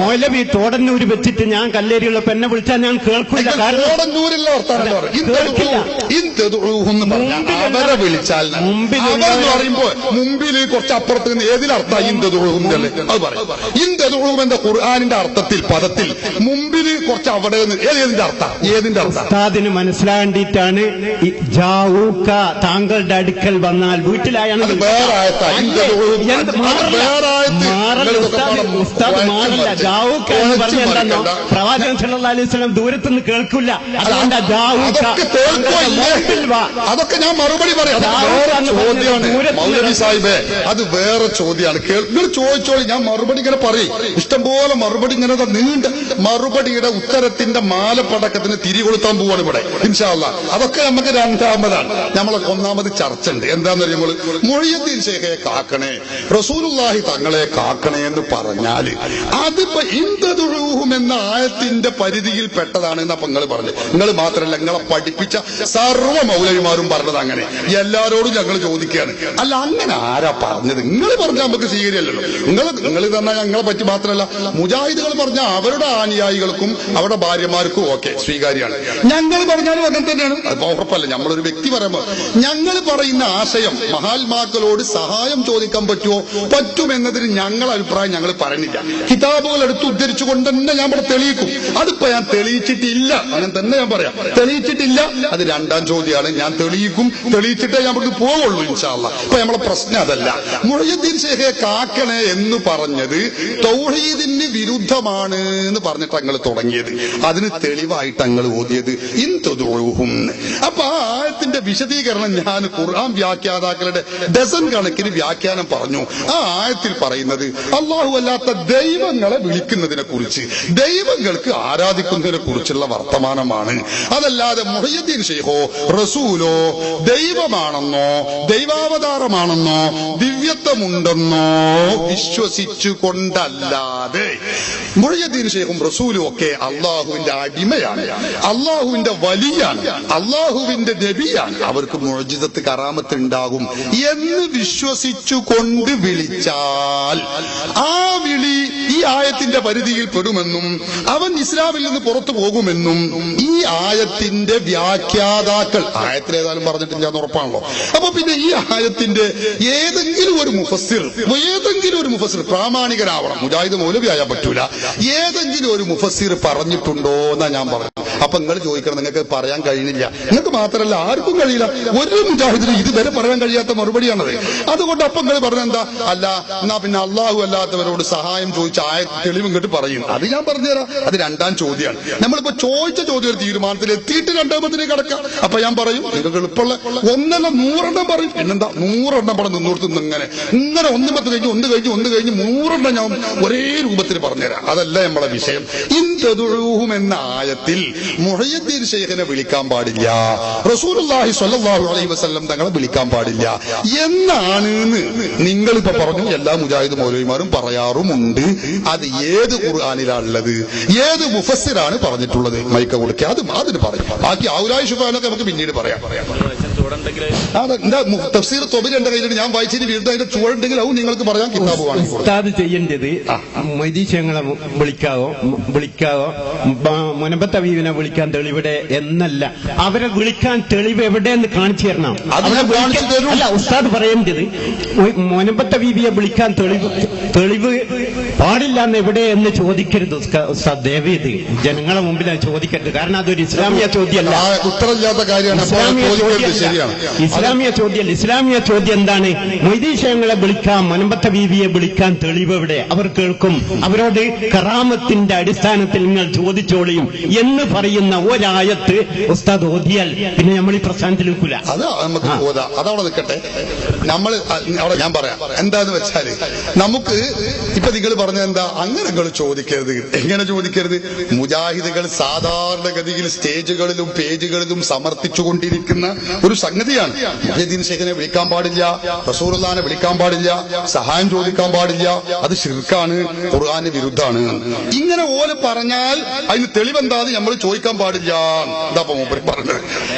മൗലവി തോടന്നൂര് വെച്ചിട്ട് ഞാൻ കല്ലേരിയുള്ളപ്പോ എന്നെ വിളിച്ചാൽ ഞാൻ കേൾക്കില്ല. തോടന്നൂരിലുള്ള അവരെ വിളിച്ചാൽ പറയുമ്പോ മുമ്പിൽ കുറച്ച് അപ്പുറത്ത് നിന്ന് ഏതിലർത്ഥം ഇന്ദുഹൂന്നല്ലേ അത് പറയും. ഇന്ദുഹൂം എന്ന ഖുർആനിന്റെ അർത്ഥത്തിൽ പദത്തിൽ മുമ്പില് കുറച്ച് അവിടെ ഏതിന്റെ അർത്ഥം ഉസ്താദിന് മനസ്സിലാണ്ടിട്ടാണ് താങ്കളുടെ അടുക്കൽ വന്നാൽ വീട്ടിലായാണ്. പ്രവാചകൻ സല്ലല്ലാഹു അലൈഹി വസല്ലം ദൂരത്തുനിന്ന് കേൾക്കില്ല. അതൊക്കെ ഞാൻ മറുപടി പറയാം. മൗലവി സാഹിബേ, അത് വേറെ ചോദ്യമാണ്. നിങ്ങൾ ചോദിച്ചോളി, ഞാൻ മറുപടി ഇങ്ങനെ പറയും. ഇഷ്ടംപോലെ മറുപടി ഇങ്ങനെ നീണ്ട മറുപടിയുടെ ഉത്തരത്തിന്റെ മാലപ്പടക്കത്തിന് തിരികൊളുത്താൻ പോവാണ് ഇവിടെ ഇൻഷാ അല്ലാഹ്. അതൊക്കെ നമുക്ക് രണ്ടാമതാണ്. നമ്മളെ ഒന്നാമത് ചർച്ച ഉണ്ട്. എന്താന്ന് പറയുമ്പോൾ മുഹ്യിദ്ദീൻ ഷേഖയെ കാക്കണേ, റസൂലുള്ളാഹി തങ്ങളെ കാക്കണേ എന്ന് പറഞ്ഞാല് അതിപ്പോ ഇന്ദതുഹും എന്ന ആയത്തിന്റെ പരിധിയിൽ പെട്ടതാണ് അപ്പൊ നിങ്ങൾ പറഞ്ഞു. നിങ്ങൾ മാത്രമല്ല, നിങ്ങളെ പഠിപ്പിച്ച സർവ്വ മൗലവിമാരും പറഞ്ഞത് അങ്ങനെ. എല്ലാരോടും ഞങ്ങൾ ചോദിക്കുകയാണ്, അല്ല അങ്ങനെ ആരാ പറഞ്ഞത്? നിങ്ങൾ പറഞ്ഞാൽ നമുക്ക് സ്വീകരിയല്ലോ. നിങ്ങൾ തന്നെ ഞങ്ങളെ പറ്റി മാത്രമല്ല, മുജാഹിദുകൾ പറഞ്ഞാൽ അവരുടെ അനുയായികൾക്കും അവരുടെ ഭാര്യമാർക്കും ഒക്കെ സ്വീകാര്യമാണ്. ഞങ്ങൾ പറഞ്ഞാലും അങ്ങനെ തന്നെയാണ്. അത് ഉറപ്പല്ല. നമ്മളൊരു വ്യക്തി പറയുമ്പോൾ ഞങ്ങൾ പറയുന്ന ആശയം മഹാത്മാക്കളോട് സഹായം ചോദിക്കാൻ പറ്റുമെന്നതിന് ഞങ്ങളുടെ അഭിപ്രായം ഞങ്ങൾ പറയുന്നില്ല. കിതാബുകൾ എടുത്ത് ഉദ്ധരിച്ചുകൊണ്ട് തന്നെ ഞാൻ ഇവിടെ തെളിയിക്കും. അതിപ്പോ ഞാൻ തെളിയിച്ചിട്ടില്ല, അങ്ങനെ തന്നെ ഞാൻ പറയാം. തെളിയിച്ചിട്ടില്ല, അത് രണ്ടാം ചോദ്യമാണ്. ഞാൻ തെളിയിച്ചിട്ടേ ഞാൻ ഇവിടെ പോവുള്ളൂ ഇൻഷാ അല്ലാഹ്. ഇപ്പൊ നമ്മളെ പ്രശ്നം അതല്ല. മുഹ്യിദ്ദീൻ ഷേഖയെ കാക്കണേ എന്ന് പറഞ്ഞത് തൗഹീദിന് വിരുദ്ധമാണ് എന്ന് പറഞ്ഞിട്ട് ഞങ്ങൾ തുടങ്ങിയത്. അതിന് തെളിവായിട്ട് ഞങ്ങൾ ഓതിയത് ഇന്ദുഹും. അപ്പൊ ആ ആയത്തിന്റെ വിശദീകരണം ഞാൻ ഖുർആൻ വ്യാഖ്യാതാക്കളുടെ ഡസൻ കണക്കിന് വ്യാഖ്യാനം പറഞ്ഞു. ആ ആയത്തിൽ പറയുന്നത് അല്ലാഹു അല്ലാത്ത ദൈവങ്ങളെ വിളിക്കുന്നതിനെ കുറിച്ച്, ദൈവങ്ങൾക്ക് ആരാധിക്കുന്നതിനെ കുറിച്ചുള്ള വർത്തമാനമാണ്. അതല്ലാതെ മുഹ്യിദ്ദീൻ ഷെയ്ഖോ റസൂലോ ദൈവമാണെന്നോ ദൈവാവതാരമാണെന്നോ ദിവ്യത്വമുണ്ടെന്നോ വിശ്വസിച്ചുകൊണ്ടല്ലാതെ മുഹ്യിദ്ദീൻ ഷെയ്ഖും റസൂലും ഒക്കെ അള്ളാഹുവിന്റെ അടിമയാണ്, അള്ളാഹുവിന്റെ വലിയാണ്, അള്ളാഹുവിന്റെ നബിയാണ്, അവർക്ക് മുഅ്ജിസത്ത് കറാമത്ത് ഉണ്ടാകും എന്ന് വിശ്വസിച്ചുകൊണ്ട് വിളിച്ചാൽ ആ വിളി ഈ ആയത്തിന്റെ പരിധിയിൽ പെടുമെന്നും അവൻ ഇസ്ലാമിൽ നിന്ന് പുറത്തു പോകുമെന്നും ഈ ആയത്തിന്റെ വ്യാഖ്യാതാക്കൾ ആയത്തിലേതായാലും പറഞ്ഞിട്ടില്ല എന്ന് ഉറപ്പാണല്ലോ. അപ്പൊ പിന്നെ ഈ ആയത്തിന്റെ ഏതെങ്കിലും ഒരു മുഫസ്സിർ പ്രാമാണികനാവണം. മുജാഹിദ് മൗലവി ആയാൽ പറ്റൂല. ഏതെങ്കിലും ഒരു മുഫസ്സിർ പറഞ്ഞിട്ടുണ്ടോ എന്നാ ഞാൻ പറഞ്ഞു. അപ്പൊ നിങ്ങൾ ചോദിക്കണം, നിങ്ങൾക്ക് പറയാൻ കഴിയുന്നില്ല. നിങ്ങൾക്ക് മാത്രമല്ല ആർക്കും കഴിയില്ല. ഒരു മുജാഹിദിനും ഇതുവരെ പറയാൻ കഴിയാത്ത മറുപടിയാണത്. അതുകൊണ്ട് അപ്പൊ നിങ്ങൾ പറഞ്ഞെന്താ, അല്ല എന്നാ പിന്നെ അള്ളാഹു അല്ലാത്തവരോട് സഹായം ചോദിച്ച തെളിവും കേട്ട് പറയും. അത് ഞാൻ പറഞ്ഞുതരാം. അത് രണ്ടാം ചോദ്യമാണ്. നമ്മളിപ്പോ ചോദിച്ച ചോദ്യം ഒരു തീരുമാനത്തിൽ എത്തിയിട്ട് രണ്ടാമത്തിലേക്ക് കടക്കാം. അപ്പൊ ഞാൻ പറയും, നിങ്ങൾക്ക് എളുപ്പമുള്ള ഒന്നല്ല 100 പറയും. പിന്നെന്താ 100 പറഞ്ഞ് നിന്നോർത്തുനിന്ന് ഇങ്ങനെ ഒന്നുമത്ത് കഴിഞ്ഞ് 100 ഞാൻ ഒരേ രൂപത്തിൽ പറഞ്ഞുതരാം. അതല്ല നമ്മളെ വിഷയം. ഇൻതദുഊഹും എന്ന ആയത്തിൽ മുഹയ്യദ്ദീൻ ശൈഖിനെ വിളിക്കാൻ പാടില്ല, റസൂലുള്ളാഹി സ്വല്ലല്ലാഹു അലൈഹി വസല്ലം തങ്ങളെ വിളിക്കാൻ പാടില്ല എന്നാണ് നിങ്ങളിപ്പോ പറഞ്ഞു. എല്ലാ മുജാഹിദ് മൗലവിമാരും പറയാറുമുണ്ട്. അത് ഏത് ഖുർആനിലാണുള്ളത്, ഏത് മുഫസ്സിറാണ് പറഞ്ഞിട്ടുള്ളത്? മൈക്ക കൊടുക്കുക, അതിന് പറയും. ബാക്കി ഔലായി ശുഫാനൊക്കെ നമുക്ക് പിന്നീട് പറയാം. തഫ്സീർ തൊബരി എന്റെ കയ്യിലുണ്ട്, ഞാൻ വായിച്ചതിന് വീണ്ടും അതിന്റെ ചുവടുണ്ടെങ്കിൽ അത് നിങ്ങൾക്ക് പറയാൻ കിതാബ് ഉസ്താദ് ചെയ്യേണ്ടത് മൊയ്തീശങ്ങളെ വിളിക്കാവോ മുനമ്പത്ത് ഹബീബിനെ വിളിക്കാൻ തെളിവിടെ എന്നല്ല, അവരെ വിളിക്കാൻ തെളിവ് എവിടെയെന്ന് കാണിച്ചു തരണം. അല്ല, ഉസ്താദ് പറയേണ്ടത് മുനമ്പത്ത് ഹബീബിയെ വിളിക്കാൻ തെളിവ് പാടില്ല എന്ന് എവിടെ എന്ന് ചോദിക്കരുത് ഉസ്താദ്. ദേവീത് ജനങ്ങളെ മുമ്പിൽ ചോദിക്കരുത്. കാരണം അതൊരു ഇസ്ലാമിയ ചോദ്യമല്ല, ഉത്തരമില്ലാത്ത കാര്യമാണ്. ഇസ്ലാമിയ ചോദ്യം എന്താണ്? മൊയ്തീശങ്ങളെ വിളിക്കാൻ, മുനമ്പത്തെ ബീവിയെ വിളിക്കാൻ തെളിവ് എവിടെ? അവർ കേൾക്കും. അവരോട് കറാമത്തിന്റെ അടിസ്ഥാനത്തിൽ നിങ്ങൾ ചോദിച്ചോളിയും എന്ന് പറയുന്ന ഒരായത്ത് ഉസ്താദ് ഓതിയാൽ പിന്നെ നമ്മൾ ഈ പ്രസ്ഥാനത്തിൽ നിൽക്കില്ല. അത് നമുക്ക് അതവിടെ നിൽക്കട്ടെ. നമ്മൾ അവിടെ ഞാൻ പറയാം എന്താന്ന് വെച്ചാല്, നമുക്ക് ഇപ്പൊ നിങ്ങൾ പറഞ്ഞത് എന്താ, അങ്ങനെ നിങ്ങൾ ചോദിക്കരുത്. എങ്ങനെ ചോദിക്കരുത്? മുജാഹിദുകൾ സാധാരണഗതിയിൽ സ്റ്റേജുകളിലും പേജുകളിലും സമർത്ഥിച്ചുകൊണ്ടിരിക്കുന്ന ഒരു സംഗതിയാണ്. മുഹയ്യദ്ദീൻ ശൈഖിനെ വിളിക്കാൻ പാടില്ല, റസൂലുള്ളാഹിനെ വിളിക്കാൻ പാടില്ല, സഹായം ചോദിക്കാൻ പാടില്ല, അത് ശിർക്കാണ്, ഖുർആന് വിരുദ്ധാണ്. ഇങ്ങനെ ഓല് പറഞ്ഞാൽ അതിന് തെളിവെന്താന്ന് നമ്മൾ ചോദിക്കാൻ പാടില്ല. എന്താ മൂപ്പര് പറഞ്ഞത്?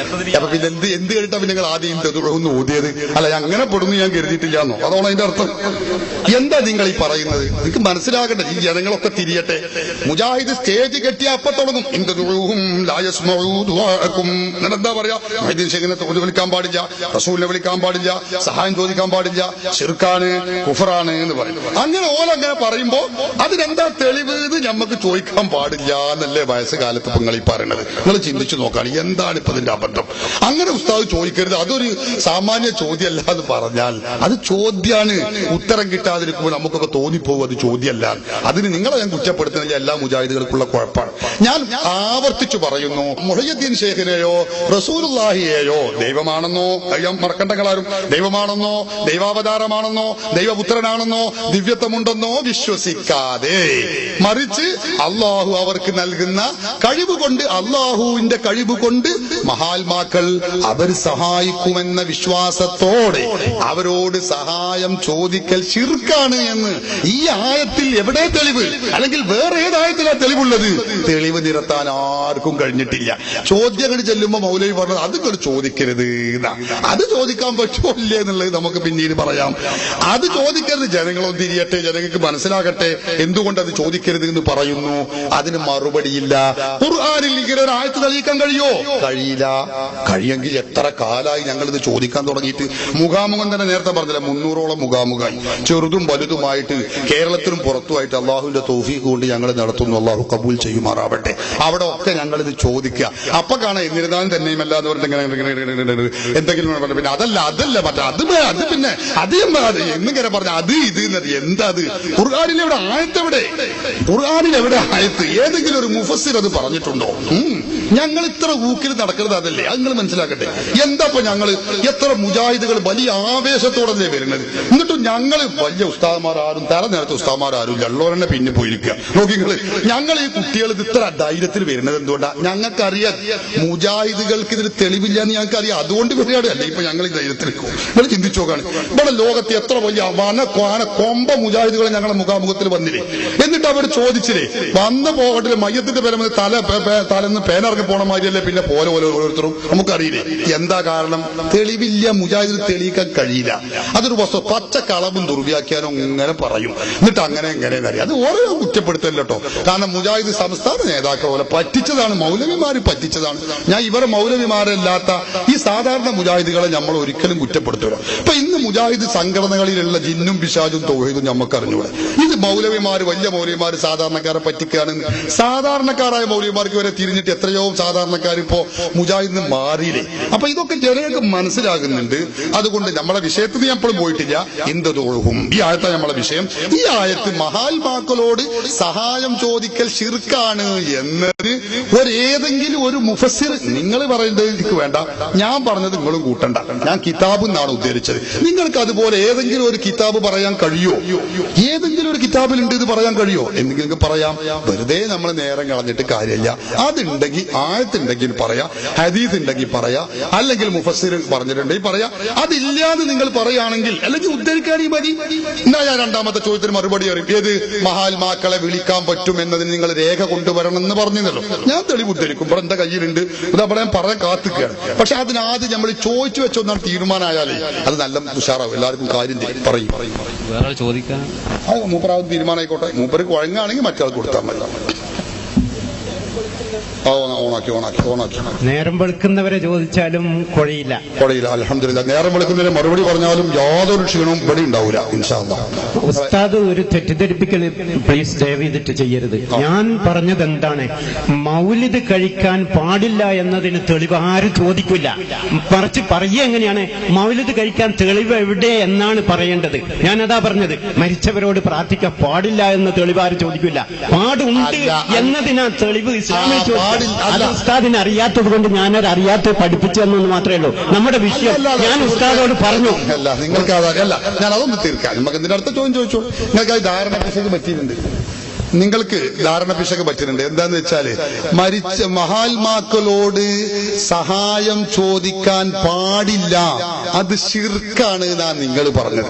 അപ്പൊ പിന്നെ എന്ത് കേട്ടാ പിന്നെ നിങ്ങൾ ആദ്യം തെതുഴന്ന് ഓതിയത്? അല്ല, അങ്ങനെ പെടുന്നു ഞാൻ കരുതിയിട്ടില്ല എന്നോ? അതാണ് അതിന്റെ അർത്ഥം. എന്താ നിങ്ങൾ ഈ പറയുന്നത്? എനിക്ക് മനസ്സിലാകട്ടെ, ഈ ജനങ്ങളൊക്കെ തിരിയട്ടെ. മുജാഹിദ് സ്റ്റേജ് കെട്ടിയ അപ്പൊ തുടങ്ങും എന്താ പറയാ, മുഹയ്യദ്ദീൻ ശൈഖിനെ വിളിക്കാൻ പാടില്ല, റസൂലിനെ വിളിക്കാൻ പാടില്ല, സഹായം ചോദിക്കാൻ പാടില്ല, ശിർക്കാണ്, കുഫറാണ് എന്ന് പറയും. അങ്ങനെ ഓലങ്ങനെ പറയുമ്പോ അതിനെന്താ തെളിവ് എന്ന് ഞമ്മക്ക് ചോദിക്കാൻ പാടില്ല എന്നല്ലേ വയസ്സുകാലത്ത് ഇപ്പൊ നിങ്ങൾ ഈ പറയണത്? നിങ്ങൾ ചിന്തിച്ചു നോക്കാണ്, എന്താണ് ഇപ്പൊ ഇതിന്റെ അബദ്ധം? അങ്ങനെ ഉസ്താദ് ചോദിക്കരുത്, അതൊരു സാമാന്യ ചോദ്യമല്ല എന്ന് പറഞ്ഞാൽ അത് ചോദ്യാണ്. ഉത്തരം കിട്ടാതിരിക്കുമ്പോൾ നമുക്കൊക്കെ തോന്നിപ്പോകും അത് ചോദ്യമല്ല. അതിന് നിങ്ങളെ ഞാൻ കുറ്റപ്പെടുത്തുന്നില്ല, എല്ലാ മുജാഹിദുകൾക്കുള്ള കുഴപ്പമാണ്. ഞാൻ ആവർത്തിച്ചു പറയുന്നു, മുഹയ്യദ്ദീൻ ശൈഖിനെയോ റസൂലുള്ളാഹിയെയോ ദൈവമാണെന്നോ, മറക്കണ്ടങ്ങളാരും ദൈവമാണെന്നോ, ദൈവാവതാരമാണെന്നോ, ദൈവപുത്രനാണെന്നോ, ദിവ്യത്വമുണ്ടെന്നോ വിശ്വസിക്കാതെ, മറിച്ച് അള്ളാഹു അവർക്ക് നൽകുന്ന കഴിവ് കൊണ്ട്, അള്ളാഹുവിന്റെ കഴിവ് കൊണ്ട് മഹാത്മാക്കൾ അവർ സഹായിക്കുമെന്ന വിശ്വാസത്തോടെ അവരോട് സഹായം ചോദിക്കൽ ശിർക്കാണ് എന്ന് ഈ ആയത്തിൽ എവിടെ തെളിവ്? അല്ലെങ്കിൽ വേറെ ഏതായത്തിലാ തെളിവുള്ളത്? തെളിവ് നിരത്താൻ ആർക്കും കഴിഞ്ഞിട്ടില്ല. ചോദ്യങ്ങൾ ചെല്ലുമ്പോ മൗലവി പറഞ്ഞത് അത് നിങ്ങൾ ചോദിക്കരുത്, അത് ചോദിക്കാൻ പറ്റുമോ ഇല്ലേ എന്നുള്ളത് നമുക്ക് പിന്നീട് പറയാം. അത് ചോദിക്കരുത്. ജനങ്ങളൊന്നും തിരിയട്ടെ, ജനങ്ങൾക്ക് മനസ്സിലാകട്ടെ എന്തുകൊണ്ട് അത് ചോദിക്കരുത് എന്ന് പറയുന്നു. അതിന് മറുപടിയില്ല. ഖുർആനിൽ ഇങ്ങനെ ഒരു ആയത്ത് തെളിയിക്കാൻ കഴിയോ? കഴിയില്ല. കഴിയെങ്കിൽ എത്ര കാലായി ഞങ്ങൾ ഇത് ചോദിക്കാൻ തുടങ്ങിയിട്ട്? മുഖാമുഖം തന്നെ നേരത്തെ പറഞ്ഞില്ല, 300ഓളം മുഖാമുഖമായി, ചെറുതും വലുതുമായിട്ട്, കേരളത്തിലും പുറത്തുമായിട്ട്. അള്ളാഹുവിന്റെ തൗഫീഖ് കൊണ്ട് ഞങ്ങൾ നടത്തുന്നു. അള്ളാഹു കബൂൽ ചെയ്യുമാറാവട്ടെ. അവിടെ ഒക്കെ ഞങ്ങൾ ഇത് ചോദിക്കുക. അപ്പൊ കാണാം എന്നിരുന്നാലും തന്നെയുമല്ല എന്ന് പറഞ്ഞിട്ട് എന്തെങ്കിലും പിന്നെ അതല്ല മറ്റേ അത് പിന്നെ എന്നിങ്ങനെ പറഞ്ഞ അത് ഇത് എന്താ അത്? ഖുർആനിലെവിടെ ആയത്തെവിടെ? ഖുർആനിലെവിടെ ആയത്ത്? ഏതെങ്കിലും ഒരു മുഫസ്സിർ അത് പറഞ്ഞിട്ടുണ്ടോ? ഞങ്ങൾ ഇത്ര ഊക്കിൽ നടക്കുന്നത് അതല്ലേ? അത് നിങ്ങൾ മനസ്സിലാക്കട്ടെ. എന്താ ഞങ്ങൾ എത്ര മുജാഹിദുകൾ വലിയ ആവേശത്തോടല്ലേ വരുന്നത്? എന്നിട്ടും ഞങ്ങൾ വലിയ ഉസ്താദന്മാരും തെരഞ്ഞെടുത്ത ഉസ്താദന്മാരും ഉള്ളവരെന്നെ പിന്നെ പോയിരിക്കുക. നോക്കിങ്ങള്, ഞങ്ങൾ ഈ കുട്ടികൾ ഇത് ഇത്ര ധൈര്യത്തിൽ വരുന്നത് എന്തുകൊണ്ടാണ്? ഞങ്ങൾക്കറിയാം മുജാഹിദുകൾക്ക് ഇതിന് തെളിവില്ല എന്ന് ഞങ്ങൾക്കറിയാം. അതുകൊണ്ട് വരികയാണ്. അല്ലേ ഇപ്പൊ ഞങ്ങൾ ഈ ധൈര്യത്തിൽ നിങ്ങൾ ചിന്തിച്ചു നോക്കാണ്. ഇവിടെ ലോകത്ത് എത്ര വലിയ കൊമ്പ മുജാഹിദുകൾ ഞങ്ങളുടെ മുഖാമുഖത്തിൽ വന്നില്ലേ? എന്നിട്ട് അവർ ചോദിച്ചില്ലേ, വന്ന പോകട്ടില് മയ്യത്തിന്റെ പേര് തലന്ന് പേനിറങ്ങി പോണ മാതിരിയല്ലേ പിന്നെ പോലെ ഓരോരുത്തരും? നമുക്കറിയില്ലേ എന്താ കാരണം? തെളിവില്ല. മുജാഹിദിന് തെളിയിക്കാൻ കഴിയില്ല. അതൊരു വസ്തു പച്ച കളവും ദുർവ്യാഖ്യാനം ഇങ്ങനെ പറയും. എന്നിട്ട് അങ്ങനെ അറിയാം. അത് ഓരോ കുറ്റപ്പെടുത്തല്ലോ കേട്ടോ. കാരണം മുജാഹിദ് സംസ്ഥാന നേതാക്കൾ പോലെ പറ്റിച്ചതാണ്, മൗലവിമാര് പറ്റിച്ചതാണ്. ഞാൻ ഇവരെ മൗലവിമാരല്ലാത്ത ഈ സാധാരണ മുജാഹിദുകളെ നമ്മൾ ഒരിക്കലും കുറ്റപ്പെടുത്തൂല. ഇപ്പൊ ഇന്ന് മുജാഹിദ് സംഘടനകളിലുള്ള ജിന്നും പിശാചും തൗഹീദും നമുക്ക് അറിഞ്ഞൂടെ. ഇത് മൗലവിമാര്, വലിയ മൗലവിമാര് സാധാരണക്കാരെ പറ്റിക്കാണെന്ന്. സാധാരണക്കാരായ മൗലവിമാർക്ക് വരെ തിരിഞ്ഞിട്ട് എത്രയോ സാധാരണക്കാർ ഇപ്പോ മുജാഹിദിന് മാറിയില്ലേ. അപ്പൊ ഇതൊക്കെ ജനങ്ങൾക്ക് മനസ്സിലാകുന്നുണ്ട്. അതുകൊണ്ട് നമ്മളെ വിഷയത്തിൽ ഞാൻ എപ്പോഴും പോയിട്ടില്ല. ഇന്ദദോഴും ഈ ആയത്താണ് നമ്മളെ വിഷയം. ഈ ആയത്ത് മഹാത്മാക്കളോട് സഹായം ചോദിക്കൽ ശിർക്കാണ് എന്നത് ഏതെങ്കിലും ഒരു മുഫസ്സിർ, നിങ്ങൾ പറയുന്നത് എനിക്ക് വേണ്ട, ഞാൻ പറഞ്ഞത് നിങ്ങളും കൂട്ടണ്ട, ഞാൻ കിതാബ് എന്നാണ് ഉദ്ദേശിച്ചത്. നിങ്ങൾക്ക് അതുപോലെ ഏതെങ്കിലും ഒരു കിതാബ് പറയാൻ കഴിയോ? ഏതെങ്കിലും ഒരു കിതാബിലുണ്ട് ഇത് പറയാൻ കഴിയോ? എന്തെങ്കിലും പറയാം. വെറുതെ നമ്മൾ നേരം കളഞ്ഞിട്ട് കാര്യമില്ല. അതുണ്ടെങ്കിൽ ആയത്തുണ്ടെങ്കിൽ പറയാ, ഹദീസ് ഉണ്ടെങ്കിൽ പറയാ, അല്ലെങ്കിൽ മുഫസ്സിർ പറഞ്ഞിട്ടുണ്ടെങ്കിൽ പറയാ. അതില്ലാതെ നിങ്ങൾ പറയുകയാണെങ്കിൽ അല്ലെങ്കിൽ ഉദ്ധരിക്കാനേ മതി. എന്നാ ഞാൻ രണ്ടാമത്തെ ചോദ്യത്തിന് മറുപടി അറിയും. ഏത് മഹാത്മാക്കളെ വിളിക്കാൻ പറ്റും എന്നതിന് നിങ്ങൾ രേഖ കൊണ്ടുവരണം എന്ന് പറഞ്ഞല്ലോ. ഞാൻ തെളിവ് ഉദ്ധരിക്കും. ഇവിടെ എന്റെ കയ്യിലുണ്ട്, ഇതവിടെ ഞാൻ പറയാൻ കാത്തിക്കുകയാണ്. പക്ഷെ അതിനാദ്യം നമ്മൾ ചോദിച്ചു വെച്ചൊന്നാണ് തീരുമാനമായാലേ അത് നല്ല ഉഷാറാവും. എല്ലാവർക്കും കാര്യം പറയും. വേറെ ചോദിക്കാൻ മൂപ്പരാവും തീരുമാനമായിക്കോട്ടെ. മൂപ്പർക്ക് വഴങ്ങാണെങ്കിൽ മറ്റേ ആൾ കൊടുത്താൽ മതി. ഓണാക്കി നേരം വെളുക്കുന്നവരെ ചോദിച്ചാലും കുഴയില്ല. അൽഹംദുലില്ലാഹ്. നേരം വെളുക്കുന്നതിന് മറുപടി പറഞ്ഞാലും യാതൊരു ക്ഷീണവും ഇവിടെ ഉണ്ടാവില്ല ഇൻഷാ അല്ലാഹ്. ഉസ്താദ് ഒരു തെറ്റിദ്ധരിപ്പിക്കൽ പ്ലീസ് ദയവ് ചെയ്തിട്ട് ചെയ്യരുത്. ഞാൻ പറഞ്ഞത് എന്താണ്, മൗലിദ് കഴിക്കാൻ പാടില്ല എന്നതിന് തെളിവ് ആരും ചോദിക്കില്ല. മറിച്ച് പറയുക എങ്ങനെയാണ്, മൗലിദ് കഴിക്കാൻ തെളിവ് എവിടെ എന്നാണ് പറയേണ്ടത്. ഞാനതാ പറഞ്ഞത്. മരിച്ചവരോട് പ്രാർത്ഥിക്കാൻ പാടില്ല എന്ന തെളിവ് ആരും ചോദിക്കില്ല. പാടുണ്ട് എന്നതിനാ തെളിവ് ഇസ്ലാമിൽ ചോദിക്കും. അത് ഉസ്താദിന് അറിയാത്തത് കൊണ്ട് ഞാനത് അറിയാത്തത് പഠിപ്പിച്ചു തന്നെന്ന് മാത്രമേ ഉള്ളൂ. നമ്മുടെ വിഷയം ഞാൻ ഉസ്താദോട് പറഞ്ഞു. അല്ല, നിങ്ങൾക്ക് അതല്ല, ഞാൻ അതൊന്ന് തീർക്കാം. നമുക്ക് ഇതിന്റെ അടുത്ത ചോദ്യം ചോദിച്ചോളൂ. നിങ്ങൾക്ക് അത് ധാരണ പറ്റിയിട്ടുണ്ട്. നിങ്ങൾക്ക് ധാരണ പിശക് പറ്റുന്നുണ്ട്. എന്താന്ന് വെച്ചാല് മരിച്ച മഹാത്മാക്കളോട് സഹായം ചോദിക്കാൻ പാടില്ല, അത് ശിർക്കാണ് എന്നാ നിങ്ങൾ പറഞ്ഞത്.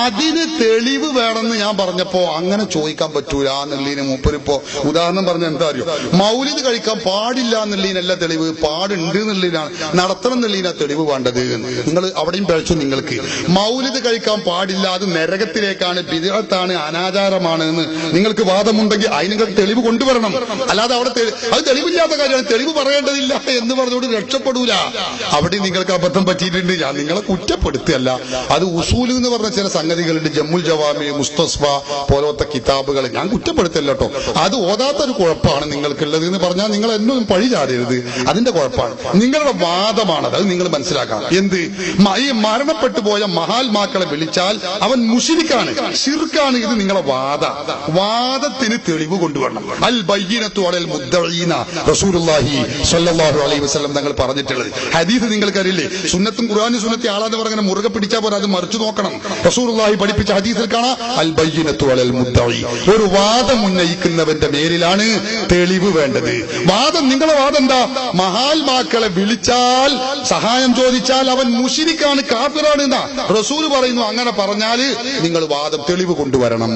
അതിന് തെളിവ് വേണമെന്ന് ഞാൻ പറഞ്ഞപ്പോ അങ്ങനെ ചോദിക്കാൻ പറ്റൂല എന്നുള്ളതിന് മൂപ്പരിപ്പോ ഉദാഹരണം പറഞ്ഞ എന്താ അറിയോ, മൗലിദ് കഴിക്കാൻ പാടില്ല എന്നുള്ളതിനല്ല തെളിവ്, പാടുണ്ട് എന്നുള്ളതിനാണ്, നടത്തണം എന്നുള്ളതിനാ തെളിവ് വേണ്ടത്. നിങ്ങൾ അവിടെയും പഴിച്ചു. നിങ്ങൾക്ക് മൗലിദ് കഴിക്കാൻ പാടില്ല, അത് നരകത്തിലേക്കാണ്, ബിദ്അത്താണ്, അനാചാരമാണ് എന്ന് നിങ്ങൾക്ക് വാദമുണ്ടെങ്കിൽ അതിന് നിങ്ങൾക്ക് തെളിവ് കൊണ്ടുവരണം. അല്ലാതെ അവിടെ അത് തെളിവില്ലാത്ത കാര്യമാണ്, തെളിവ് പറയേണ്ടതില്ല എന്ന് പറഞ്ഞുകൊണ്ട് രക്ഷപ്പെടൂല. അവിടെ നിങ്ങൾക്ക് അബദ്ധം പറ്റിയിട്ടുണ്ട്. ഞാൻ നിങ്ങളെ കുറ്റപ്പെടുത്തിയല്ല. അത് ഉസൂല് എന്ന് പറഞ്ഞ ചില സംഗതികളുണ്ട്, ജമ്മുൽ ജവാമി, മുസ്തസ്ഫ പോലത്തെ കിതാബുകൾ, ഞാൻ കുറ്റപ്പെടുത്തില്ല കേട്ടോ. അത് ഓതാത്തൊരു കുഴപ്പമാണ് നിങ്ങൾക്കുള്ളത് എന്ന് പറഞ്ഞാൽ നിങ്ങൾ എന്നൊന്നും പഴി ചാടരുത്. അതിന്റെ കുഴപ്പമാണ്, നിങ്ങളുടെ വാദമാണത്. അത് നിങ്ങൾ മനസ്സിലാക്കണം. എന്ത്, ഈ മരണപ്പെട്ടു പോയ മഹാത്മാക്കളെ വിളിച്ചാൽ അവൻ മുശ്രിക്കാണ്, ശിർക്കാണ്. ഇത് നിങ്ങളെ വാദത്തിന് തെളിവ് കൊണ്ടുവരണം. അൽ ബയ്യിനത്തു അലൽ മുദ്ദഈന റസൂലുള്ളാഹി സ്വല്ലല്ലാഹു അലൈഹി വസല്ലം തങ്ങൾ പറഞ്ഞിട്ടുള്ളത്. ഹദീസ് നിങ്ങൾക്കറിയില്ലേ? സുന്നത്തും ഖുർആനും സുന്നത്തി ആളാന്ന് പറഞ്ഞ മുറുകെ പിടിച്ചാൽ പോലെ അത് മറിച്ചു നോക്കണം. റസൂലുള്ളാഹി പഠിപ്പിച്ച ഹദീസിൽ കാണാം അൽ ബയ്യിനത്തു അലൽ മുദ്ദഈ. ഒരു വാദം ഉന്നയിക്കുന്നവന്റെ മേലിലാണ് തെളിവ് വേണ്ടത്. വാദം, നിങ്ങളെ വാദം എന്താ? മഹാത്മാക്കളെ വിളിച്ചാൽ സഹായം ചോദിച്ചാൽ അവൻ മുശ്രിക്കാണ്, കാഫിറാണ് എന്നാ റസൂൽ പറയുന്നു. അങ്ങനെ പറഞ്ഞാല് നിങ്ങൾ വാദം തെളിവ് കൊണ്ടുവരണം.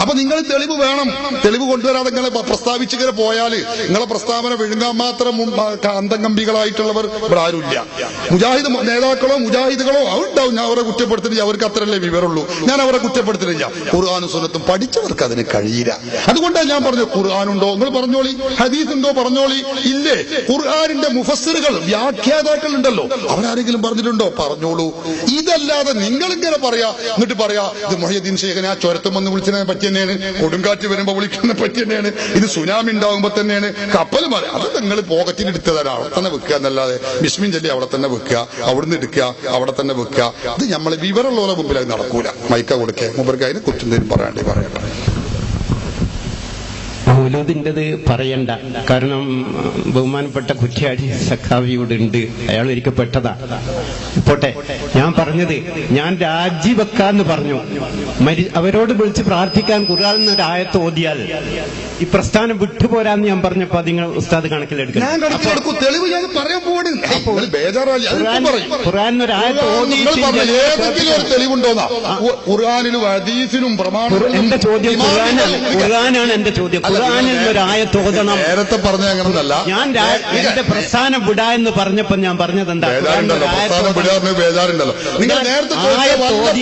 അപ്പൊ നിങ്ങൾ തെളിവ് വേണം. തെളിവ് കൊണ്ടുവരാതെ നിങ്ങളെ പ്രസ്താവിച്ചിങ്ങനെ പോയാല് നിങ്ങളെ പ്രസ്താവന വിഴുങ്ങാൻ മാത്രം അന്തംഗംബികളായിട്ടുള്ളവർ ഇവിടെ ആരുമില്ല. മുജാഹിദ് നേതാക്കളോ മുജാഹിദുകളോ അവരുണ്ടാവും. ഞാൻ അവരെ കുറ്റപ്പെടുത്തുന്നില്ല, അവർക്ക് അത്രയല്ലേ വിവരമുള്ളൂ. ഞാൻ അവരെ കുറ്റപ്പെടുത്തുന്നില്ല. ഖുർആനും സുന്നത്തും പഠിച്ചവർക്ക് അതിന് കഴിയില്ല. അതുകൊണ്ടാണ് ഞാൻ പറഞ്ഞു, ഖുർആനുണ്ടോ നിങ്ങൾ പറഞ്ഞോളി, ഹദീസ് ഉണ്ടോ പറഞ്ഞോളി. ഇല്ലേ, ഖുർആനിന്റെ മുഫസ്സിറുകൾ, വ്യാഖ്യാതാക്കൾ ഉണ്ടല്ലോ, അവരാരെങ്കിലും പറഞ്ഞിട്ടുണ്ടോ? പറഞ്ഞോളൂ. ഇതല്ലാതെ നിങ്ങളിങ്ങനെ പറയാ, എന്നിട്ട് പറയാ ഇത് മുഹയ്യദ്ദീൻ ശൈഖിനെ ആ ചുരത്തും വന്ന് വിളിച്ചതിനെ പറ്റി തന്നെയാണ്, കൊടുങ്കാറ്റ് വരുമ്പോ വിളിക്കുന്ന പറ്റി തന്നെയാണ്, ഇത് സുനാമി ഉണ്ടാകുമ്പോ തന്നെയാണ്, കപ്പൽ മാറി, അത് നിങ്ങൾ പോക്കറ്റിൽ എടുത്തതാണ്, അവിടെ തന്നെ വെക്കുക എന്നല്ലാതെ ബിസ്മിൻ ചൊല്ലി അവിടെ തന്നെ വെക്കുക, അവിടുന്ന് എടുക്കുക അവിടെ തന്നെ വെക്കുക. ഇത് നമ്മളെ വിവരമുള്ള മുമ്പിൽ അത് നടക്കൂല. മൈക്ക കൊടുക്കുക, മുമ്പർക്ക് അതിനെ കുറ്റം പറയണ്ടേ പറയണ്ട. മൗലൂദിൻ്റെത് പറയണ്ട, കാരണം ബഹുമാനപ്പെട്ട കുറ്റ്യാടി സഖാവിയോട് ഉണ്ട്, അയാൾ ഒരിക്കൽ പെട്ടതാ. പോട്ടെ, ഞാൻ പറഞ്ഞത് ഞാൻ രാജിവെക്കാന്ന് പറഞ്ഞു. അവരോട് വിളിച്ച് പ്രാർത്ഥിക്കാൻ ഖുർആനിൽ നിന്ന് ഒരു ആയത്ത് ഓതിയാൽ ഈ പ്രസ്ഥാനം വിട്ടുപോരാന്ന് ഞാൻ പറഞ്ഞപ്പോ അത് നിങ്ങൾ ഉസ്താദ് കണക്കിലെടുക്കും. ഖുർആനിൽ ഒരു ആയത്ത് തെളിവുണ്ടോന്നാ? ഖുർആനിലും ഹദീസിലും പ്രമാണം. എന്റെ ചോദ്യം ഖുർആനാണ്. എന്റെ ചോദ്യം ഖുർആൻ ഖുർആനിൽ ഒരു ആയത്ത് ഓതണം. നേരത്തെ പറഞ്ഞ അങ്ങനൊന്നല്ല. ഞാൻ എന്റെ പ്രസ്ഥാനം വിടാ എന്ന് പറഞ്ഞപ്പോ ഞാൻ പറഞ്ഞത് എന്താ, ബേജാറുണ്ടല്ലോ. നിങ്ങൾ നേരത്തെ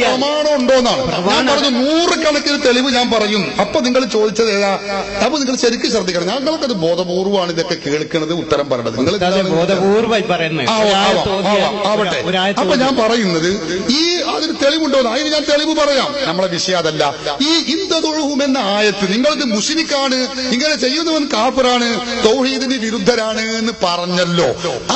പ്രമാണം ഉണ്ടോന്നാണ് ഞാൻ പറഞ്ഞു. 100 കണക്കിന് തെളിവ് ഞാൻ പറയും. അപ്പൊ നിങ്ങൾ ചോദിച്ചത് ഏതാ? അപ്പൊ നിങ്ങൾ ശരിക്കും ശ്രദ്ധിക്കണം. ഞങ്ങൾക്കത് ബോധപൂർവമാണ് ഇതൊക്കെ കേൾക്കുന്നത്, ഉത്തരം പറയണത്. നിങ്ങൾ ബോധപൂർവ്വമായി പറയുന്നത് ആവട്ടെ. അപ്പൊ ഞാൻ പറയുന്നത് ഈ അതിന് തെളിവുണ്ടോന്ന്, അതിന് ഞാൻ തെളിവ് പറയാം. നമ്മളെ വിഷയം അതല്ല. ഈ ഇന്ദതൊഴുഹും എന്ന ആയത്ത് നിങ്ങളത് മുശ്രിക്കാണ്, ഇങ്ങനെ ചെയ്യുന്നവൻ കാഫിറാണ്, തൗഹീദിന് വിരുദ്ധരാണ് എന്ന് പറഞ്ഞല്ലോ.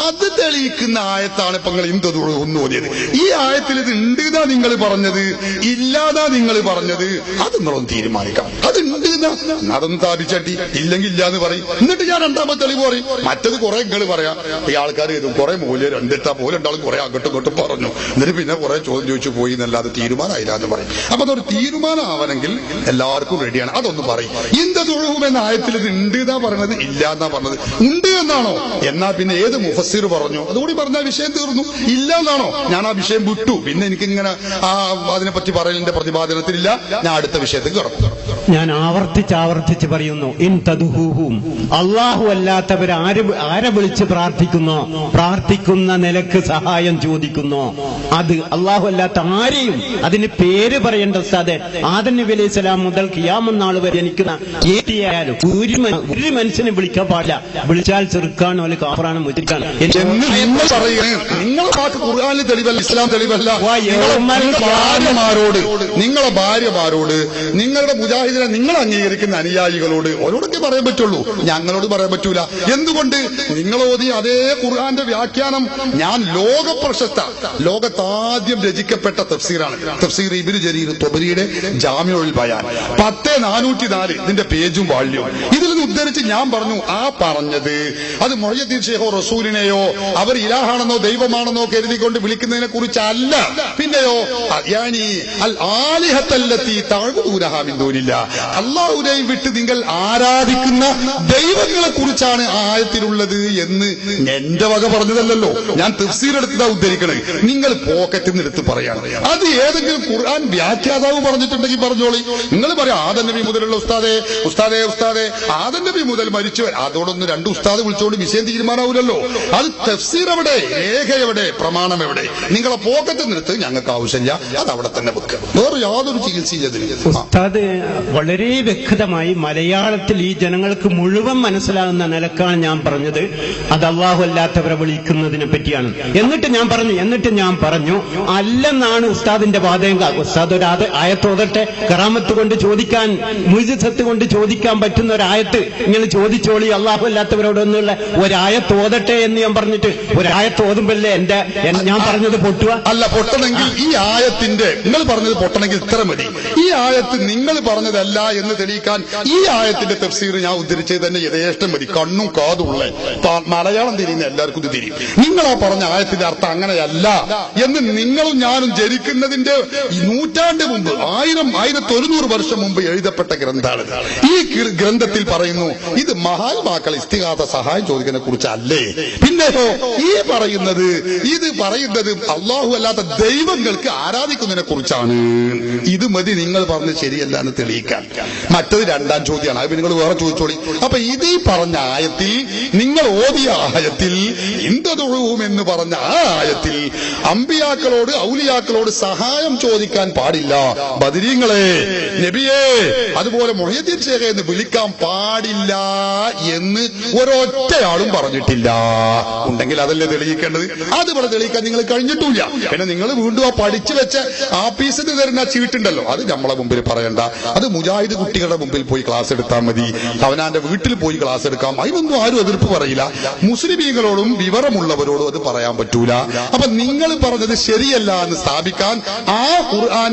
അത് തെളിയിക്കുന്ന ആയത്താണ് ഇപ്പൊ നിങ്ങൾ ഇന്ദതൊഴുഹും എന്ന് ഓതിയത്. ഈ ആയത്തിൽ ഇത് ഉണ്ട് എന്നാ നിങ്ങൾ പറഞ്ഞത്, ഇല്ലാതാ നിങ്ങൾ പറഞ്ഞത്? അത് നിങ്ങളൊന്ന് തീരുമാനിക്കാം. അത് ഉണ്ട് എന്നാ അതൊന്ന് സ്ഥാപിച്ചട്ടി, ഇല്ലെങ്കിൽ ഇല്ലാന്ന് പറയും. എന്നിട്ട് ഞാൻ രണ്ടാമത്തെ തെളിവ് പറയും. മറ്റത് കുറെ നിങ്ങൾ പറയാം. ഈ ആൾക്കാർ കുറെ മൂല്യം രണ്ടിട്ടാ പോലെ ഉണ്ടാവും, കുറെ അങ്ങോട്ടും ഇങ്ങോട്ടും പറഞ്ഞു. എന്നിട്ട് പിന്നെ കുറെ ചോദ്യം ചോദിച്ചു പോയി എന്നല്ലാതെ തീരുമാനമായില്ല എന്ന് പറയും. അപ്പൊ അതൊരു തീരുമാനം ആവണമെങ്കിൽ എല്ലാവർക്കും റെഡിയാണ്. അതൊന്നും പറയും. ഇന്ദതൊഴുഹും എന്ന ആയത്തിൽ ഇത് ഉണ്ട് എന്നാ പറഞ്ഞത്, ഇല്ല എന്നാ പറഞ്ഞത്? ഉണ്ട് എന്നാണോ? എന്നാ പിന്നെ ഏത് മുഫസ്സിർ പറഞ്ഞു? അതുകൂടി പറഞ്ഞാൽ വിഷയം തീർന്നു. ഇല്ല എന്നാണോ? ഞാൻ ആ വിഷയം വിട്ടു. പിന്നെ എനിക്കിങ്ങനെ അതിനെപ്പറ്റി പറയലിന്റെ പ്രതിപാദനത്തിലില്ല. ഞാൻ അടുത്ത വിഷയത്തിൽ കിടക്കും. ഞാൻ ആവർത്തിച്ച് പറയുന്നു, ഇൻ തദ്ഹൂഹും, അള്ളാഹു അല്ലാത്തവർ ആരെ വിളിച്ച് പ്രാർത്ഥിക്കുന്ന നിലക്ക് സഹായം ചോദിക്കുന്നു, അത് അള്ളാഹു അല്ലാത്ത ആരെയും അതിന് പേര് പറയേണ്ട ഉസ്താദെ. ആദം നബി അലൈഹി സ്വലാം മുതൽ ഖിയാമത്ത് നാൾ വരെ എനിക്ക് ഏറ്റിയാലും ഒരു മനുഷ്യനെ വിളിക്കാൻ പാടില്ല. വിളിച്ചാൽ ചെറുക്കാണോ അല്ലെങ്കിൽ കാഫറാണ് മുദ്രിക്കാണ്. നിങ്ങളെ വാക്ക് ഖുർആനിൽ തെളിവല്ല, ഇസ്ലാം തെളിവല്ല. നിങ്ങളെ ഭാര്യമാരോട്, നിങ്ങളുടെ മുജാഹിദിനെ നിങ്ങൾ അംഗീകരിക്കുന്ന അനുയായികളോട് അവരോടൊക്കെ പറയാൻ പറ്റുള്ളൂ, ഞങ്ങളോട് പറയാൻ പറ്റൂല. എന്തുകൊണ്ട്? നിങ്ങളോതി അതേ ഖുർആന്റെ വ്യാഖ്യാനം ഞാൻ ലോകത്താദ്യം രചിക്കപ്പെട്ട തഫ്സീറാണ്. തഫ്സീർ ഇബ്നു ജരീർ തൊബരിയുടെ ജാമിഉൽ ബയാൻ 10/404 ഇതിന്റെ പേജും വാള്യവും. ഇതിൽ നിന്ന് ഉദ്ധരിച്ച് ഞാൻ പറഞ്ഞു, ആ പറഞ്ഞത് അത് മുഹയ്യിദ്ദീൻ ഷെയ്ഖോ റസൂലിനെയോ അവർ ഇലാഹാണെന്നോ ദൈവമാണെന്നോ കരുതിക്കൊണ്ട് വിളിക്കുന്നതിനെ കുറിച്ചല്ല. പിന്നെയോ യാനി അൽ ആലിഹത്തല്ലത്തി തഅബുദൂനഹാ മിൻ ദൂനില്ലാഹ്, അല്ലാഹുവിനെയും വിട്ട് നിങ്ങൾ ആരാധിക്കുന്ന ദൈവങ്ങളെ കുറിച്ചാണ് ആയത്തിലുള്ളത് എന്ന് എന്റെ വക പറഞ്ഞതല്ലോ. ഞാൻ തഫ്സീർ എടുത്തതാ ഉദ്ധരിക്കണേ. നിങ്ങൾ പോക്കറ്റിൽ നിന്ന് എടുത്ത് പറയാണ്. അത് ഏതെങ്കിലും ഖുർആൻ വ്യാഖ്യാതാവ് പറഞ്ഞിട്ടുണ്ടെങ്കിൽ പറഞ്ഞോളി. നിങ്ങൾ പറയാം ആദം നബി മുതലുള്ള ഉസ്താദേ ആദം നബി മുതൽ മരിച്ചവർ, അതോടൊന്ന് 2 ഉസ്താദ് വിളിച്ചോണ്ട് വിഷയം തീരുമാനമാവില്ലല്ലോ. അത് തഫ്സീർ എവിടെ, രേഖ എവിടെ, പ്രമാണം എവിടെ? നിങ്ങളെ പോക്കറ്റിൽ നിന്നെടുത്ത് ഞങ്ങൾക്ക് ആവശ്യമില്ല, അത് അവിടെ തന്നെ വെക്കുക. വേറെ യാതൊരു ചികിത്സയില്ല. ഉസ്താദ് വളരെ വ്യക്തമായി മലയാളത്തിൽ ഈ ജനങ്ങൾക്ക് മുഴുവൻ മനസ്സിലാകുന്ന നിലക്കാണ് ഞാൻ പറഞ്ഞത്. അത് അല്ലാഹു അല്ലാത്തവരെ വിളിക്കുന്നതിനെ പറ്റിയാണ്. എന്നിട്ട് ഞാൻ പറഞ്ഞു അല്ലെന്നാണ് ഉസ്താദിന്റെ വാദം. ഉസ്താദ് ഒരു ആയത്തോതട്ടെ, കറാമത്ത് കൊണ്ട് ചോദിക്കാൻ, മുജിസത്ത് കൊണ്ട് ചോദിക്കാൻ പറ്റുന്ന ഒരായത്ത് നിങ്ങൾ ചോദിച്ചോളി അല്ലാഹു അല്ലാത്തവരോടൊന്നുള്ള ഒരായത്തോതട്ടെ എന്ന് ഞാൻ പറഞ്ഞിട്ട് ഒരായത്തോതുമ്പല്ലേ ഞാൻ പറഞ്ഞത് പൊട്ടുക അല്ല. പൊട്ടണമെങ്കിൽ ഈ ആയത്തിന്റെ നിങ്ങൾ പറഞ്ഞത് പൊട്ടണമെങ്കിൽ ഇത്ര മതി. ഈ ആയത്ത് നിങ്ങൾ പറഞ്ഞതല്ല എന്ന് തെളിയിക്കാൻ ഈ ആയത്തിന്റെ തഫ്സീർ ഞാൻ ഉദ്ധരിച്ചത് തന്നെ യഥേഷ്ടം മതി. കണ്ണും കാതുമുള്ള മലയാളം തിരിയുന്ന എല്ലാവർക്കും ഇത് തിരിയും. നിങ്ങളാ പറഞ്ഞ ആയത്തിന്റെ അർത്ഥം അങ്ങനെയല്ല എന്ന് നിങ്ങളും ഞാനും ജനിക്കുന്നതിന്റെ നൂറ്റാണ്ട് മുമ്പ് 1100 വർഷം മുമ്പ് എഴുതപ്പെട്ട ഗ്രന്ഥാണ്. ഈ ഗ്രന്ഥത്തിൽ പറയുന്നു ഇത് മഹാത്മാക്കൾ ഇസ്തിഗാഥ സഹായം ചോദിക്കുന്നതിനെ കുറിച്ചല്ലേ. പിന്നെയോ ഇത് പറയുന്നത് അള്ളാഹു അല്ലാത്ത ദൈവങ്ങൾക്ക് ആരാധിക്കുന്നതിനെ കുറിച്ചാണ്. ഇത് മതി നിങ്ങൾ പറഞ്ഞ് ശരിയല്ല എന്ന് തെളിയിക്കാൻ. മറ്റത് 2ാം ചോദ്യമാണ്. അത് നിങ്ങൾ വേറെ ചോദിച്ചോളി. അപ്പൊ ഇത് പറഞ്ഞ ആയത്തിൽ, നിങ്ങൾ ഓതിയ ആയത്തിൽ, ഇന്ദതൊഴുഹും എന്ന് പറഞ്ഞ ആ ആയത്തിൽ അമ്പിയാക്കളോട് ഔലിയാക്കളോട് സഹായം ചോദിക്കാൻ പാടില്ല, ബദരീങ്ങളെ, നബിയെ, അതുപോലെ മുഹയ്യിദ്ദീൻ ഷേഖെ എന്ന് വിളിക്കാൻ പാടില്ല എന്ന് ഒരൊറ്റയാളും പറഞ്ഞിട്ടില്ല. ഉണ്ടെങ്കിൽ അതല്ലേ തെളിയിക്കേണ്ടത്. അത് ഇവിടെ തെളിയിക്കാൻ നിങ്ങൾ കഴിഞ്ഞിട്ടില്ല. പിന്നെ നിങ്ങൾ വീണ്ടും ആ പഠിച്ചു വെച്ച ആഫീസിന് തരുന്ന ചീട്ടുണ്ടല്ലോ, അത് നമ്മളെ മുമ്പിൽ പറയണ്ട. അത് മുജാഹിദ് കുട്ടികളുടെ മുമ്പിൽ പോയി ക്ലാസ് എടുത്താൽ മതി. അവനാന്റെ വീട്ടിൽ പോയി ക്ലാസ് എടുക്കാം. അതിനൊന്നും ആരും എതിർപ്പ് പറയില്ല. മുസ്ലിമീങ്ങളോടും വിവരമുള്ളവരോടും അത് പറയാൻ പറ്റൂല. അപ്പൊ നിങ്ങൾ പറഞ്ഞത് ശരിയല്ല എന്ന് സ്ഥാപിക്കാൻ ആ ഖുർആൻ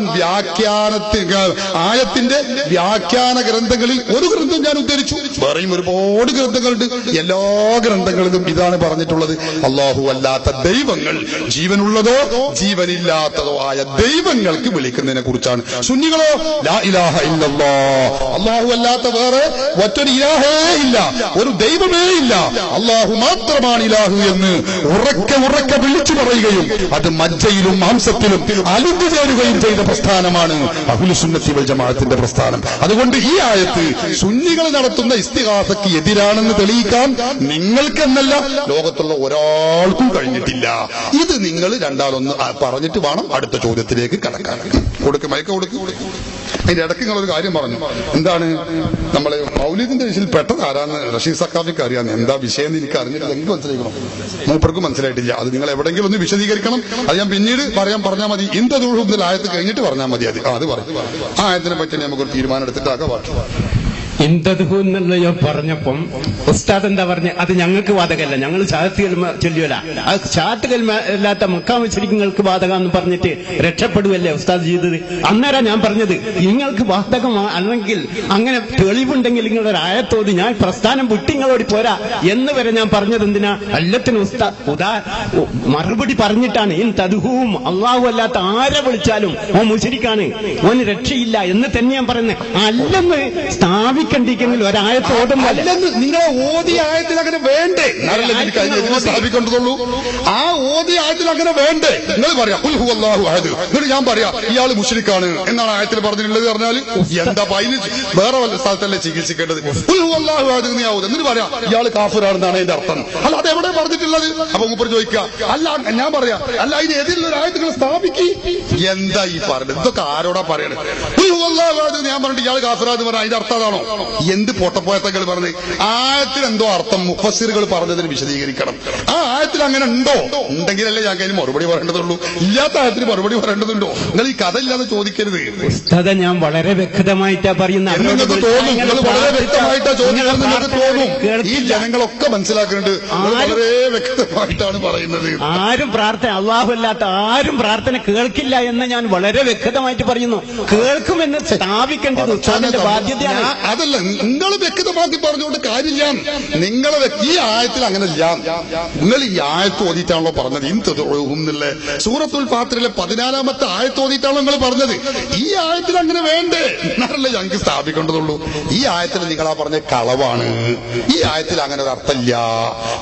ആയത്തിന്റെ വ്യാഖ്യാന ഗ്രന്ഥങ്ങളിൽ ഒരു ഗ്രന്ഥം ഞാൻ ഉദ്ധരിച്ചു. വേറെയും ഒരുപാട് ഗ്രന്ഥങ്ങളുണ്ട്. എല്ലാ ഗ്രന്ഥങ്ങളിലും ഇതാണ് പറഞ്ഞിട്ടുള്ളത്. അല്ലാഹു അല്ലാത്ത ദൈവങ്ങൾ, ജീവനുള്ളതോ ജീവനില്ലാത്തതോ ആയ ദൈവങ്ങൾക്ക് വിളിക്കുന്നതിനെ കുറിച്ചാണ്. സുന്നികളോ ലാ ഇലാഹ ഇല്ലല്ലാഹ്, അല്ലാഹു അല്ലാത്ത വേറെ ഒറ്റൊരു ഇലാഹേ ഇല്ല, ഒരു ദൈവമേ ഇല്ല, അല്ലാഹു മാത്രമാണ് ഇലാഹു എന്ന് ഉറക്കെ വിളിച്ചു പറയുകയും അത് മജ്ജയിലും മാംസത്തിലും അലിഞ്ഞു ചേരുകയും ചെയ്ത പ്രസ്ഥാനമാണ് അഹ്ലുസുന്നത്തി വൽ ജമാഅത്തിന്റെ പ്രസ്ഥാനം. അതുകൊണ്ട് ഈ ആയത്ത് സുന്നികൾ നടത്തുന്ന ഇസ്തിഗാസക്ക് എതിരാണെന്ന് തെളിയിക്കാൻ നിങ്ങൾക്കെന്നല്ല ലോകത്തുള്ള ഒരാൾക്കും കഴിഞ്ഞിട്ടില്ല. ഇത് നിങ്ങൾ രണ്ടാളൊന്ന് പറഞ്ഞിട്ട് വേണം അടുത്ത ചോദ്യത്തിലേക്ക് കടക്കാൻ. മയക്ക കൊടുക്ക്. അതിന്റെ ഇടയ്ക്ക് നിങ്ങളൊരു കാര്യം പറഞ്ഞു. എന്താണ് നമ്മള് മൗലിദിന്റെ വിഷയത്തിൽ പെട്ടത് ആരാന്ന് റഷീദ് സക്കാഫിക്ക് അറിയാന്ന്. എന്താ വിഷയം എന്ന് എനിക്ക് അറിഞ്ഞിട്ടില്ല. എനിക്ക് മനസ്സിലാക്കണം, മൂപ്പർക്കും മനസ്സിലായിട്ടില്ല. അത് നിങ്ങൾ എവിടെയെങ്കിലും ഒന്ന് വിശദീകരിക്കണം. അത് ഞാൻ പിന്നീട് പറഞ്ഞാൽ മതി. ഇന്ത്യയിൽ ആയത്ത് കഴിഞ്ഞിട്ട് പറഞ്ഞാൽ മതി. അത് പറയും. ആ ആയത്തിനെ പറ്റി നമുക്കൊരു തീരുമാനം എടുത്തിട്ടാകെ വാട്ടു. ഇന്ദദ്ഹു എന്നുള്ളത് പറഞ്ഞപ്പം ഉസ്താദ് എന്താ പറഞ്ഞ, അത് ഞങ്ങൾക്ക് ബാധകമല്ല, ഞങ്ങൾ ഷഹാദത്ത് കലിമ ചൊല്ലുവല്ല, അത് ഷഹാദത്ത് കലിമ അല്ലാത്ത മക്കാ മുശ്രിക്കുകൾക്ക് ബാധകമെന്ന് പറഞ്ഞിട്ട് രക്ഷപ്പെടുവല്ലേ ഉസ്താദ് ചെയ്തത്. അന്നേരം ഞാൻ പറഞ്ഞത് നിങ്ങൾക്ക് ബാധകം അല്ലെങ്കിൽ അങ്ങനെ തെളിവുണ്ടെങ്കിൽ നിങ്ങളൊരു ആയത്തോത് ഞാൻ പ്രസ്ഥാനം വിട്ട് നിങ്ങളോട് പോരാ എന്ന് വരെ ഞാൻ പറഞ്ഞത് എന്തിനാ? എല്ലാത്തിനും മറുപടി പറഞ്ഞിട്ടാണ്. തദ്ഹുവും അള്ളാഹു അല്ലാത്ത ആരെ വിളിച്ചാലും ഓ മുശ്രിക്കാണ്, ഓന് രക്ഷയില്ല എന്ന് തന്നെ ഞാൻ പറയുന്നത്. അല്ലെന്ന് സ്ഥാപിക്കണ്ടെങ്കിൽ ഒരായത്തോടും നിങ്ങളെ ഓതിയ ആയത്തിൽ അങ്ങനെ വേണ്ടേ? സ്ഥാപിക്കേണ്ടതുള്ളൂ. ആ ഓതിയ ആയത്തിൽ അങ്ങനെ വേണ്ടേ? നിങ്ങൾ പറയാം ഖുൽ ഹുവല്ലാഹു അഹദ്, എന്നിട്ട് ഞാൻ പറയാം ഇയാൾ മുശ്രിക്കാണ് എന്നാണ് ആയത്തിൽ പറഞ്ഞിട്ടുള്ളത് പറഞ്ഞാൽ എന്താ അതിന് വേറെ വല്ല സ്ഥലത്തല്ലേ ചികിത്സിക്കേണ്ടത്? ഖുൽ ഹുവല്ലാഹു അഹദ് എന്ന് ഞാൻ എന്നിട്ട് പറയാം ഇയാൾ കാഫിറാണെന്നാണ് അതിന്റെ അർത്ഥം. അല്ല അതെവിടെ പറഞ്ഞിട്ടുള്ളത്? അപ്പൊ മൂപ്പർ ചോദിക്കുക, അല്ല ഞാൻ പറയാം അല്ല അതിന് എതിരുള്ള ഒരു ആയത്തുകൾ സ്ഥാപിക്കി. എന്താ ഈ പറയുന്നത്? ഇതൊക്കെ ആരോടാ പറയണത്? ഖുൽ ഹുവല്ലാഹു അഹദ് ഞാൻ പറഞ്ഞിട്ട് ഇയാൾ കാഫിറാന്ന് പറഞ്ഞാൽ അതിന്റെ അർത്ഥം അതാണോ? എന്ത് പൊട്ടപ്പോയത്തകൾ പറഞ്ഞ് ആയത്തിൽ എന്തോ അർത്ഥം മുഫസ്സിറുകൾ പറഞ്ഞതിന് വിശദീകരിക്കണം. ആ ആയത്തിൽ അങ്ങനെ ഉണ്ടോ? ഉണ്ടെങ്കിലല്ലേ ഞാൻ അതിന് മറുപടി പറയേണ്ടതുള്ളൂ. ഇല്ലാത്ത ആയത്തിന് മറുപടി പറയേണ്ടതുണ്ടോ? നിങ്ങൾ ഈ കഥ ഇല്ലാതെ ചോദിക്കരുത്. ഉസ്താദ് ഞാൻ വളരെ വ്യക്തമായിട്ടാ പറയുന്നത്. നിങ്ങൾക്ക് തോന്നും, നിങ്ങൾ വളരെ വ്യക്തമായിട്ടാ ചോദിക്കുന്നത് നിങ്ങൾക്ക് തോന്നും. ഈ ജനങ്ങളൊക്കെ മനസ്സിലാക്കുന്നുണ്ട്, വളരെ വ്യക്തമായിട്ടാണ് പറയുന്നത്. ആരും പ്രാർത്ഥന അള്ളാഹു അല്ലാത്ത ആരും പ്രാർത്ഥന കേൾക്കില്ല എന്ന് ഞാൻ വളരെ വ്യക്തമായിട്ട് പറയുന്നു. കേൾക്കുമെന്ന് സ്ഥാപിക്കേണ്ടത് ഉസ്താദിന്റെ ബാധ്യതയാണ്. അതല്ല, നിങ്ങൾ വ്യക്തമാക്കി പറഞ്ഞുകൊണ്ട് കാര്യമില്ല. നിങ്ങളെ ഈ ആയത്തിൽ അങ്ങനെ ഇല്ല. നിങ്ങൾ ഈ ആയത്ത് ഓതിയിട്ടാണല്ലോ പറഞ്ഞത്. ഇന്തുല്ലേ സൂറത്തുൽ ഫാത്തിറിലെ 14-ാമത്തെ ആയത്ത് ഓതിയിട്ടാണല്ലോ നിങ്ങൾ പറഞ്ഞത്. ഈ ആയത്തിൽ അങ്ങനെ വേണ്ടേ? എന്നാലല്ലേ ഞങ്ങൾക്ക് സ്ഥാപിക്കേണ്ടതുള്ളൂ. ഈ ആയത്തിൽ നിങ്ങളാ പറഞ്ഞ കളവാണ്. ഈ ആയത്തിൽ അങ്ങനെ ഒരു അർത്ഥമില്ല.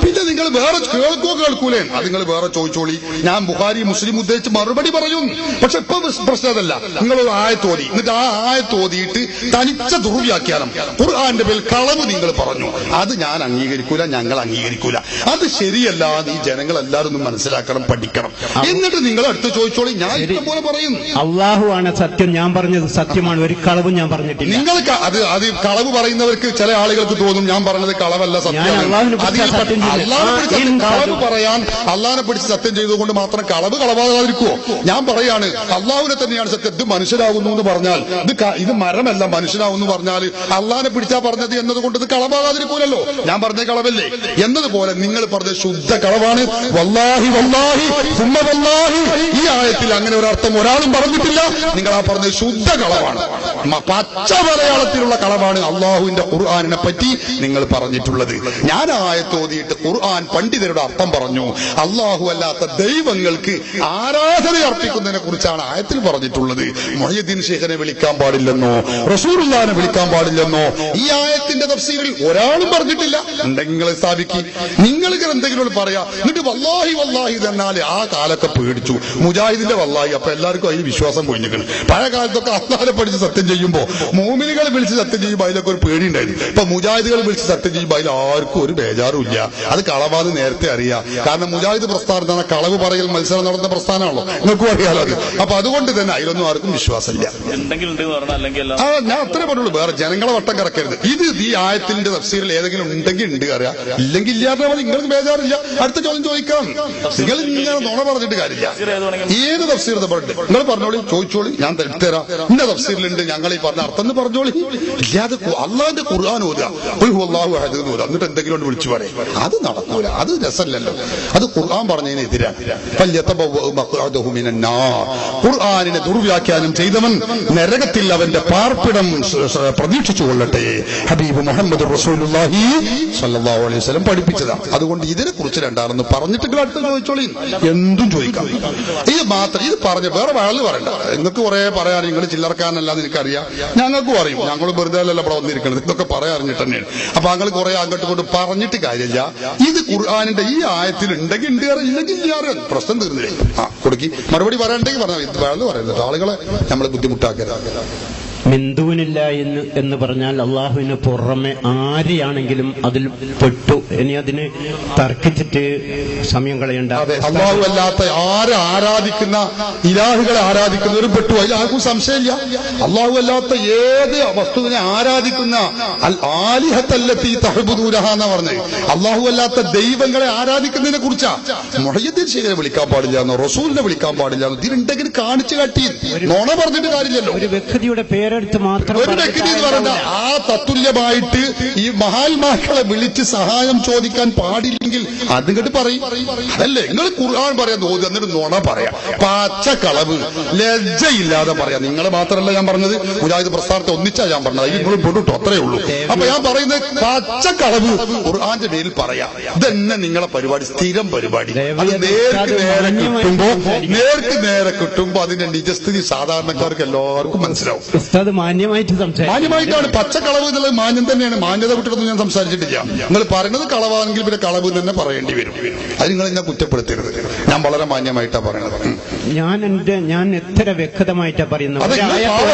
പിന്നെ നിങ്ങൾ വേറെ കേൾക്കൂലേ? അത് നിങ്ങൾ വേറെ ചോദിച്ചോളി. ഞാൻ ബുഖാരി മുസ്ലിം ഉദ്ദേശിച്ച് മറുപടി പറയും. പക്ഷെ ഇപ്പൊ പ്രശ്നം അതല്ല. നിങ്ങളൊരു ആയത്ത് ഓതി, എന്നിട്ട് ആ ആയത്ത് ഓതിയിട്ട് തനിച്ച ദുർവ്യാഖ്യാനം ഖുർആന്റെ പേരിൽ കളവ് നിങ്ങൾ പറഞ്ഞു. അത് ഞാൻ അംഗീകരിക്കൂല, ഞങ്ങൾ അംഗീകരിക്കൂല. അത് ശരിയല്ല. ഈ ജനങ്ങൾ എല്ലാവരും ഒന്ന് മനസ്സിലാക്കണം, പഠിക്കണം. എന്നിട്ട് നിങ്ങൾ അടുത്ത് ചോദിച്ചോളി. ഞാൻ ഇതുപോലെ പറയും അള്ളാഹു ആണ് സത്യം, ഞാൻ പറഞ്ഞത് സത്യമാണ്, ഒരു കളവും ഞാൻ പറഞ്ഞിട്ടില്ല. നിങ്ങൾക്ക് അത് കളവ് പറയുന്നവർക്ക് ചില ആളുകൾക്ക് തോന്നും ഞാൻ പറഞ്ഞത് കളവല്ല, സത്യമാണ്. കളവ് പറയാൻ അള്ളാഹിനെ പിടിച്ച് സത്യം ചെയ്തുകൊണ്ട് മാത്രം കളവ് കളവാകാതിരിക്കുവോ? ഞാൻ പറയാണ് അള്ളാഹുവിനെ തന്നെയാണ് സത്യം. ഇത് മനുഷ്യരാകുന്നു എന്ന് പറഞ്ഞാൽ ഇത് മരമല്ല മനുഷ്യനാകുന്നു പറഞ്ഞാൽ അള്ളാഹിനെ പിടിച്ചാ പറഞ്ഞത് എന്നതുകൊണ്ട് ഇത് കളവാകാതിരിക്കൂലല്ലോ. ഞാൻ പറഞ്ഞ കളവല്ലേ? എന്നതുപോലെ നിങ്ങൾ പറഞ്ഞ ശുദ്ധ കളവാണ്. വല്ലാഹി വല്ലാഹി സുമ്മ വല്ലാഹി, ഈ ആയത്തിൽ അങ്ങനെ ഒരു അർത്ഥം ഒരാളും പറഞ്ഞിട്ടില്ല. നിങ്ങൾ ആ പറഞ്ഞ ശുദ്ധ കളവാണ്, പച്ച മലയാളത്തിലുള്ള കളവാണ്. അള്ളാഹുവിന്റെ ഖുർആനിനെ പറ്റി നിങ്ങൾ പറഞ്ഞിട്ടുള്ളത്. ഞാൻ ആയത്ത് ഓതിയിട്ട് ഖുർആൻ പണ്ഡിതരുടെ അർത്ഥം പറഞ്ഞു. അള്ളാഹു അല്ലാത്ത ദൈവങ്ങൾക്ക് ആരാധന അർപ്പിക്കുന്നതിനെ കുറിച്ചാണ് ആയത്തിൽ പറഞ്ഞിട്ടുള്ളത്. മുഹയ്യിദ്ദീൻ ശൈഖിനെ വിളിക്കാൻ പാടില്ലെന്നോ റസൂലുള്ളാഹിനെ വിളിക്കാൻ പാടില്ലെന്നോ ഈ ആയത്തിന്റെ തഫ്സീറിൽ ഒരാളും പറഞ്ഞിട്ടില്ല. ഉണ്ടെങ്കിൽ നിങ്ങൾ സ്ഥാപിക്കി. നിങ്ങൾ എന്തെങ്കിലും പറയാ, എന്നിട്ട് വല്ലാഹി വല്ലാഹി തന്നാല് ആ കാലൊക്കെ പേടിച്ചു. മുജാഹിദിന്റെ വല്ലാഹി, അപ്പൊ എല്ലാവർക്കും അതിൽ വിശ്വാസം പോയിക്കണം. പഴയ കാലത്തൊക്കെ അള്ളാഹിനെ പഠിച്ച് സത്യം ചെയ്യുമ്പോ മോമിനികളെ വിളിച്ച് സത്യം ചെയ്യുമ്പോൾ അതിലൊക്കെ ഒരു പേടി ഉണ്ടായിരുന്നു. ഇപ്പൊ മുജാഹിദുകൾ വിളിച്ച് സത്യം ചെയ്യുമ്പോൾ അതിൽ ആർക്കും ഒരു ബേജാറും ഇല്ല. അത് കളവാന്ന് നേരത്തെ അറിയാം. കാരണം മുജാഹിദ് പ്രസ്ഥാനത്താണ് കളവ് പറയൽ മത്സരം നടന്ന പ്രസ്ഥാനമാണല്ലോ, നിങ്ങൾക്കും അറിയാലോ അത്. അപ്പൊ അതുകൊണ്ട് തന്നെ അതിലൊന്നും ആർക്കും വിശ്വാസമില്ല. ഞാൻ അത്രേ പറഞ്ഞുള്ളൂ. വേറെ ജനങ്ങളെ വട്ടം കറക്കരുത്. ഇത് ഈ ആയത്തിന്റെ തഫ്സീറിൽ ഏതെങ്കിലും ഉണ്ടെങ്കിൽ ഉണ്ട് അറിയാം, ഇല്ലെങ്കിൽ ഇല്ലാതെ നിങ്ങൾക്ക് ബേജാറില്ല. അടുത്ത ചോദ്യം ചോദിക്കാം. നിങ്ങൾ ഇങ്ങനെ നുണ പറഞ്ഞിട്ട് കാര്യമില്ല. ഏത് തഫ്സീർ നിങ്ങൾ പറഞ്ഞോളി, ചോദിച്ചോളി, ഞാൻ തരാം. ഇന്ന തഫ്സീറിലുണ്ട് ഞങ്ങൾ ഈ പറഞ്ഞ അർത്ഥം എന്ന് പറഞ്ഞോളി. ഇല്ലാതെ അള്ളാഹിന്റെ ഖുർആൻ ഓതുക, അല്ലാഹു അഹദ് എന്ന് ഓതുക, എന്നിട്ട് എന്തെങ്കിലും കൊണ്ട് വിളിച്ചു പറയും. അത് നടക്കൂല, അത് രസമല്ലല്ലോ. അത് ഖുർആൻ പറഞ്ഞതിനെതിരാണ്. ഖുർആനിനെ ദുർവ്യാഖ്യാനം ചെയ്തവൻ നരകത്തിൽ അവന്റെ പാർപ്പിടം പ്രതീക്ഷിച്ചു കൊള്ളട്ടെ. ഹബീബ് മുഹമ്മദ് റസൂലുള്ളാഹി സ്വല്ലല്ലാഹു അലൈഹി വസല്ലം പഠിപ്പിച്ചതാണ്. അതുകൊണ്ട് ഇതിനെ കുറിച്ച് രണ്ടാണെന്ന് പറഞ്ഞിട്ട് അടുത്ത് ചോദിച്ചോളി, എന്തും ചോദിക്കാം. ഇത് മാത്രം ഇത് പറഞ്ഞ് വേറെ വാള് പറയണ്ട. നിങ്ങൾക്ക് കുറെ പറയാൻ, നിങ്ങൾ ചില്ലറക്കാരനല്ലാന്ന് എനിക്കറിയാം, ഞങ്ങൾക്കും അറിയും. ഞങ്ങൾ വെറുതെ അല്ലല്ലോ ഇവിടെ വന്നിരിക്കുന്നത്, ഇതൊക്കെ പറയാൻ അറിഞ്ഞിട്ട് തന്നെയാണ്. അപ്പൊ ഞങ്ങൾ കുറെ അങ്ങോട്ട് കൊണ്ട് പറഞ്ഞിട്ട് കാര്യമില്ല. ഇത് ഖുർആനിന്റെ ഈ ആയത്തിൽ ഉണ്ടെങ്കിൽ ഉണ്ട്, ഇല്ലെങ്കിൽ ഇല്ലാറ് പ്രശ്നം തീർന്നില്ലേ. കൊടുക്കി മറുപടി പറയണ്ടെങ്കിൽ പറഞ്ഞാൽ ഇത് വേണമെന്ന് പറയുന്നത് ആളുകളെ നമ്മൾ ബുദ്ധിമുട്ടാക്കരുത്. മിന്ദൂനില്ല എന്ന് പറഞ്ഞാൽ അള്ളാഹുവിന് പുറമെ ആരെയാണെങ്കിലും അതിൽ പെട്ടു. ഇനി അതിന് തർക്കിച്ചിട്ട് സമയം കളയണ്ട. അള്ളാഹു അല്ലാത്ത ആരെ ആരാധിക്കുന്ന ഇലാഹുകളെ ആരാധിക്കുന്നവരും പെട്ടു, അതിൽ ആർക്കും സംശയമില്ല. അള്ളാഹു അല്ലാത്ത ഏത് വസ്തുവിനെ ആരാധിക്കുന്ന അൽ ആലിഹത്തല്ലത്തി തഹ്ബുദൂനഹ എന്നാ പറഞ്ഞത്. അള്ളാഹു അല്ലാത്ത ദൈവങ്ങളെ ആരാധിക്കുന്നതിനെ കുറിച്ചാ. മുഹയ്യദ്ദീൻ ശേഖരെ വിളിക്കാൻ പാടില്ല എന്നോ റസൂലിനെ വിളിക്കാൻ പാടില്ല എന്നോ ഇതിലുണ്ടെങ്കിൽ കാണിച്ചു കാട്ടി നോണ പറഞ്ഞിട്ട് കാര്യമില്ലല്ലോ. ഒരു വ്യക്തിയുടെ പേരെടുത്ത് മാത്രം ഒരു വ്യക്തി എന്ന് പറഞ്ഞ ആ തത്തുല്യമായിട്ട് ഈ മഹാത്മാക്കളെ വിളിച്ച് സഹായം ചോദിക്കാൻ പാടില്ലെങ്കിൽ അതിങ്ങോട്ട് പറയും. അതല്ലേ നിങ്ങൾ ഖുർആൻ പറയാൻ തോന്നി എന്നിട്ട് നോണ പറയാ, പച്ചക്കളവ്, ലജ്ജയില്ലാതെ പറയാം. നിങ്ങൾ മാത്രമല്ല ഞാൻ പറഞ്ഞത്, മുജാഹിദ് പ്രസ്ഥാനത്തെ ഒന്നിച്ചാ ഞാൻ പറഞ്ഞത്. അതിൽ നിങ്ങൾ പെടുട്ടോ, അത്രേ ഉള്ളൂ. അപ്പൊ ഞാൻ പറയുന്നത് പച്ചക്കളവ് ഖുർആന്റെ പേരിൽ പറയാം. ഇതന്നെ നിങ്ങളെ പരിപാടി, സ്ഥിരം പരിപാടി. അത് നേർക്ക് നേരെ കിട്ടുമ്പോ അതിന്റെ നിജസ്ഥിതി സാധാരണക്കാർക്ക് എല്ലാവർക്കും മനസ്സിലാവും. മാന്യമായിട്ടാണ് പച്ചക്കളവ് എന്നുള്ളത് മാന്യം തന്നെയാണ്. മാന്യത വിട്ടിട്ടൊന്നും ഞാൻ സംസാരിച്ചിട്ടില്ല. നിങ്ങൾ പറയുന്നത് കളവാണെങ്കിൽ പിന്നെ കളവ് തന്നെ പറയേണ്ടി വരും. അത് നിങ്ങൾ എന്നെ കുറ്റപ്പെടുത്തരുത്. ഞാൻ വളരെ മാന്യമായിട്ടാ പറയുന്നത്. ഞാൻ എത്ര വ്യക്തമായിട്ടാ പറയുന്നത്.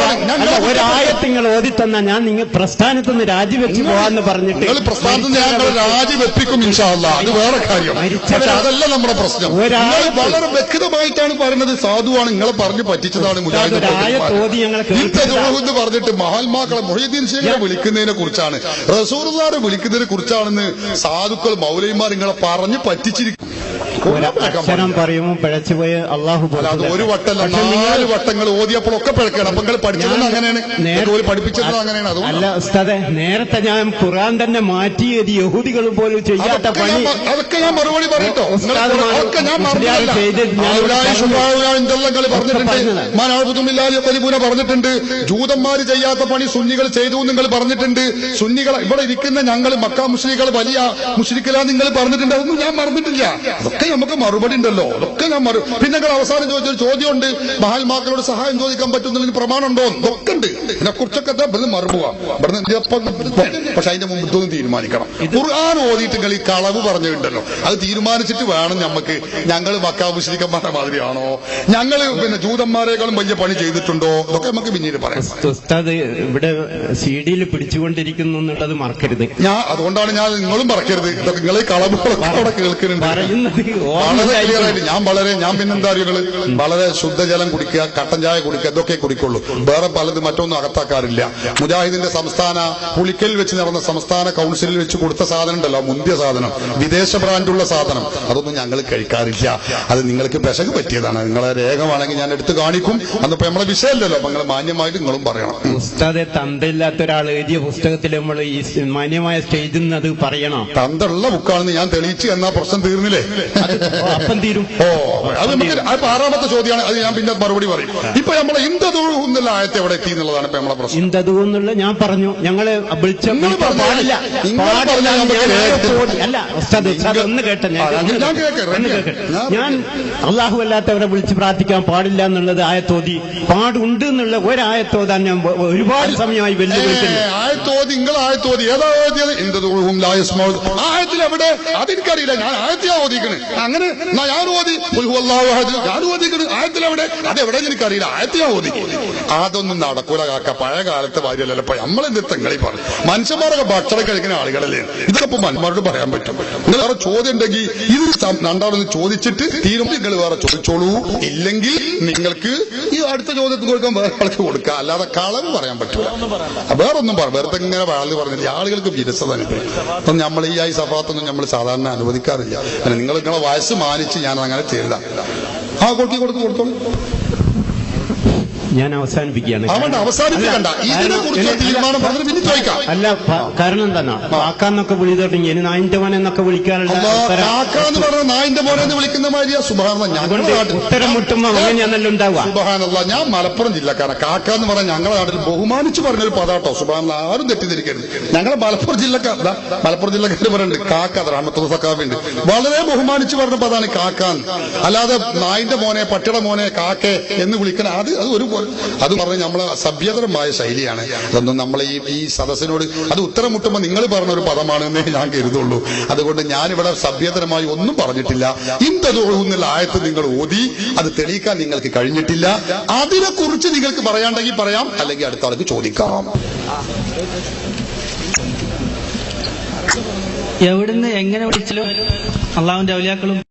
ഒരായത്ത് നിങ്ങൾ ഓതി തന്നാ ഞാൻ നിങ്ങൾ പ്രസ്ഥാനത്ത് നിന്ന് രാജിവെച്ച് പോവാന്ന് പറഞ്ഞിട്ട് നിങ്ങൾ പ്രസ്ഥാനത്ത് നിന്ന് ഞങ്ങൾ രാജിവെപ്പിക്കും ഇൻഷാ അല്ലാഹ്. അത് വേറെ കാര്യം. അതല്ല നമ്മുടെ പ്രശ്നം. വളരെ വ്യക്തമായിട്ടാണ് പറയുന്നത്. സാധുവാണ്, നിങ്ങളെ പറഞ്ഞു പറ്റിച്ചതാണ് മുജാഹിദ് എന്ന് പറഞ്ഞിട്ട് മഹാത്മാക്കളെ മുഹയ്യദ്ദീൻ ശേഖരെ വിളിക്കുന്നതിനെ കുറിച്ചാണ്, റസൂലുള്ളാഹിനെ വിളിക്കുന്നതിനെ കുറിച്ചാണെന്ന് സാധുക്കൾ മൗലവിമാർ നിങ്ങളെ പറഞ്ഞു പറ്റിച്ചിരിക്കും. ഒരക്ഷരം പറയുമ്പോൾ പിഴച്ചുപോയ അള്ളാഹു. അത് ഒരു വട്ടല്ല, 4 വട്ടങ്ങൾ ഓതിയപ്പോഴൊക്കെ പിഴക്കണം. അപ്പൊ നിങ്ങൾ പഠിച്ചത് അങ്ങനെയാണ്, പഠിപ്പിച്ചത് അങ്ങനെയാണ്. അല്ല ഉസ്താദെ, നേരത്തെ ഞാൻ ഖുർആൻ തന്നെ മാറ്റി യഹൂദികൾ പോലും ചെയ്യാത്ത പണി. അതൊക്കെ ഞാൻ മറുപടി പറയട്ടോ. പറഞ്ഞിട്ടുണ്ട്. ജൂതന്മാര് ചെയ്യാത്ത പണി സുന്നികൾ ചെയ്തു നിങ്ങൾ പറഞ്ഞിട്ടുണ്ട്. സുന്നികൾ ഇവിടെ ഇരിക്കുന്ന ഞങ്ങൾ മക്ക മുശ്രിക്കുകൾ വലിയ മുശ്രിക്കലാന്ന് നിങ്ങൾ പറഞ്ഞിട്ടുണ്ട്. അതൊന്നും ഞാൻ മറന്നിട്ടില്ല. അതൊക്കെ നമുക്ക് മറുപടി ഉണ്ടല്ലോ. അതൊക്കെ ഞാൻ പിന്നെ നിങ്ങൾ അവസാനം ചോദിച്ചൊരു ചോദ്യമുണ്ട്, മഹാത്മാക്കളോട് സഹായം ചോദിക്കാൻ പറ്റുന്നതിന് പ്രമാണമുണ്ടോ? ഇതൊക്കെ ഉണ്ട്. ഇതിനെക്കുറിച്ചൊക്കെ മറുപോവാം. പക്ഷെ അതിന്റെ മുമ്പ് ഇതൊന്നും തീരുമാനിക്കണം. ഖുർആൻ ഓതിയിട്ട് നിങ്ങൾ ഈ കളവ് പറഞ്ഞിട്ടുണ്ടല്ലോ, അത് തീരുമാനിച്ചിട്ട് വേണം നമുക്ക്. ഞങ്ങൾ മക്ക മുശ്രിക്കന്മാരുടെ മാതിരിയാണോ, ഞങ്ങൾ പിന്നെ ജൂതന്മാരെക്കാളും വലിയ പണി ചെയ്തിട്ടുണ്ടോ, ഇതൊക്കെ നമുക്ക് പിന്നീട് പറയാം. ഉസ്താദ് ഇവിടെ സിഡിയിൽ പിടിച്ചുകൊണ്ടിരിക്കുന്നു എന്നുള്ളത് മറക്കരുത്. അതുകൊണ്ടാണ് ഞാൻ നിങ്ങളും മറക്കരുത്. ഇതൊക്കെ നിങ്ങൾ ഈ കളവുകളൊക്കെ അവിടെ കേൾക്കുന്നുണ്ട്. വളരെ ക്ലിയർ ആയിട്ട് ഞാൻ പിന്നെന്താ അറിയുന്നത്, വളരെ ശുദ്ധജലം കുടിക്കുക, കട്ടൻ ചായ കുടിക്കുക, ഇതൊക്കെ കുടിക്കുള്ളൂ. വേറെ പലതും മറ്റൊന്നും അകത്താക്കാറില്ല. മുജാഹിദിന്റെ സംസ്ഥാന പുളിക്കൽ വെച്ച് നടന്ന സംസ്ഥാന കൗൺസിലിൽ വെച്ച് കൊടുത്ത സാധനം ഉണ്ടല്ലോ, മുന്തിയ സാധനം, വിദേശ ബ്രാൻഡുള്ള സാധനം, അതൊന്നും ഞങ്ങൾ കഴിക്കാറില്ല. അത് നിങ്ങൾക്ക് പെശക് പറ്റിയതാണ്. നിങ്ങളെ രേഖമാണെങ്കിൽ ഞാൻ എടുത്ത് കാണിക്കും. അന്നിപ്പോ നമ്മളെ വിഷയമല്ലല്ലോ. അപ്പൊ നിങ്ങൾ മാന്യമായിട്ട് നിങ്ങളും പറയണം. ഉസ്താദെ, തന്തയില്ലാത്ത ഒരാൾ എഴുതിയ പുസ്തകത്തിൽ നമ്മൾ ഈ മാന്യമായ സ്റ്റേജിൽ നിന്ന് അത് പറയണം. തന്തുള്ള ബുക്കാണെന്ന് ഞാൻ തെളിയിച്ചു എന്നാ പ്രശ്നം തീർന്നില്ലേ? അപ്പം തീരും. അത് നമുക്ക് 6ാമത്തെ ചോദ്യമാണ്. അത് ഞാൻ പിന്നെ മറുപടി പറയും. ഇപ്പൊ നമ്മളെ ഇന്ദുന്നുള്ള ആയത്തെ എവിടെ എത്തി എന്നുള്ളതാണ് ഇപ്പൊ നമ്മളെ പ്രശ്നം. ഇന്ദുന്നുള്ള ഞാൻ പറഞ്ഞു, ഞങ്ങള് പാടില്ല. അല്ല ഒന്ന് കേട്ട ഞാൻ അള്ളാഹു അല്ലാത്തവരെ വിളിച്ച് പ്രാർത്ഥിക്കാൻ പാടില്ല എന്നുള്ളത് ആയത്തോതി പാടുണ്ട് എന്നുള്ള ഒരായത്തോതാൻ ഞാൻ ഒരുപാട് സമയമായി വെല്ലുവിളിക്കുന്നു. ആയത്തോതി നിങ്ങൾ ആയത്തോതി ഏതാ ആയത്തിൽ എവിടെ? അതെനിക്കറിയില്ല. ഞാൻ ആയത്തിയാ ഓദിക്കണ്. അങ്ങനെ ഞാൻ ഓതി ഞാൻ ഓദിക്കണ്. ആയത്തിലെവിടെ? അതെവിടെ എനിക്കറിയില്ല. ആയത്തിയാ ഓതി. അതൊന്നും നടക്കൂല കാക്ക. പഴയ കാലത്തെ കാര്യമല്ലല്ലോ. ഇപ്പൊ നമ്മളെന്ത് തെങ്ങളി പറഞ്ഞു. മനുഷ്യന്മാരൊക്കെ ഭക്ഷണം കഴിക്കുന്ന ആളുകളല്ലേ. ഇതൊക്കെ ഇപ്പൊ മനുഷ്യന്മാരോട് പറയാൻ പറ്റും. നിങ്ങൾ വേറെ ചോദ്യം ഉണ്ടെങ്കിൽ ഇത് രണ്ടാമതൊന്ന് ചോദിച്ചിട്ട് തീരുമാനം നിങ്ങൾ വേറെ ചോദിച്ചോളൂ. ഇല്ലെങ്കിൽ നിങ്ങൾക്ക് ഈ അടുത്ത ചോദ്യത്തിന് കൊടുക്കാൻ വേറെ ആൾക്ക് കൊടുക്കുക. അല്ലാതെ കളവ് പറയാൻ പറ്റൂല. വേറൊന്നും വെറുതെ ഇങ്ങനെ വാള് പറഞ്ഞിട്ട് ആളുകൾക്ക് വിരസത അനുഭവം. അപ്പം നമ്മൾ ഈ ആയി സഫാത്തൊന്നും നമ്മൾ സാധാരണ അനുവദിക്കാറില്ല. നിങ്ങൾ നിങ്ങളെ വയസ്സ് മാനിച്ച് ഞാൻ അങ്ങനെ ചെയ്യില്ല. കൊടുത്തോളൂ. ഞാൻ അവസാനിപ്പിക്കുകയാണ്. അവസാനിപ്പിക്കണ്ട. ഇതിനെ കുറിച്ച് തീരുമാനം പറഞ്ഞിട്ട് പിന്നെ ചോദിക്കാം. അല്ല, കാരണം എന്താ കാക്കാന്നൊക്കെ വിളി തുടങ്ങി. ഇനി നായിന്റെ മോനെ എന്നൊക്കെ വിളിക്കാനുള്ള കാക്കാന്ന് പറഞ്ഞ നായിന്റെ മോനെ എന്ന് വിളിക്കുന്ന മാതിരിയാ. സുബ്ഹാനല്ലാഹ്, ഉത്തരം മുട്ടുമ്പോ അങ്ങനെയാണല്ലോ ഉണ്ടാവുക. സുബ്ഹാനല്ലാഹ്, ഞാൻ മലപ്പുറം ജില്ലക്കാരൻ. കാക്കാന്ന് പറഞ്ഞാൽ ഞങ്ങളുടെ നാട്ടിൽ ബഹുമാനിച്ച് പറഞ്ഞൊരു പദാട്ടോ. സുബ്ഹാനല്ലാഹ്, ആരും തെറ്റിദ്ധരിക്കരുത്. ഞങ്ങളെ മലപ്പുറം ജില്ലക്കാർ പറയുന്നുണ്ട് കാക്ക. റഹ്മത്തുള്ള സഖാഫിണ്ട്. വളരെ ബഹുമാനിച്ച് പറഞ്ഞ പദാണ് കാക്കാന്ന്. അല്ലാതെ നായിന്റെ മോനെ, പട്ടിയുടെ മോനെ, കാക്കെ എന്ന് വിളിക്കണം. അത് ഒരു അത് പറഞ്ഞ് നമ്മളെ സഭ്യതരമായ ശൈലിയാണ്. അതൊന്നും നമ്മൾ ഈ സദസ്സിനോട് അത് ഉത്തരം മുട്ടുമ്പോൾ നിങ്ങൾ പറഞ്ഞ ഒരു പദമാണെന്നേ ഞാൻ കരുതുള്ളൂ. അതുകൊണ്ട് ഞാനിവിടെ സഭ്യതരമായി ഒന്നും പറഞ്ഞിട്ടില്ല. ഇന്നുള്ള ആയത്ത് നിങ്ങൾ ഓതി, അത് തെളിയിക്കാൻ നിങ്ങൾക്ക് കഴിഞ്ഞിട്ടില്ല. അതിനെക്കുറിച്ച് നിങ്ങൾക്ക് പറയാണ്ടെങ്കിൽ പറയാം, അല്ലെങ്കിൽ അടുത്ത ആൾക്ക് ചോദിക്കാം. എവിടുന്ന് എങ്ങനെ വിളിച്ചാലും അള്ളാഹുവിന്റെ ഔലിയാക്കളും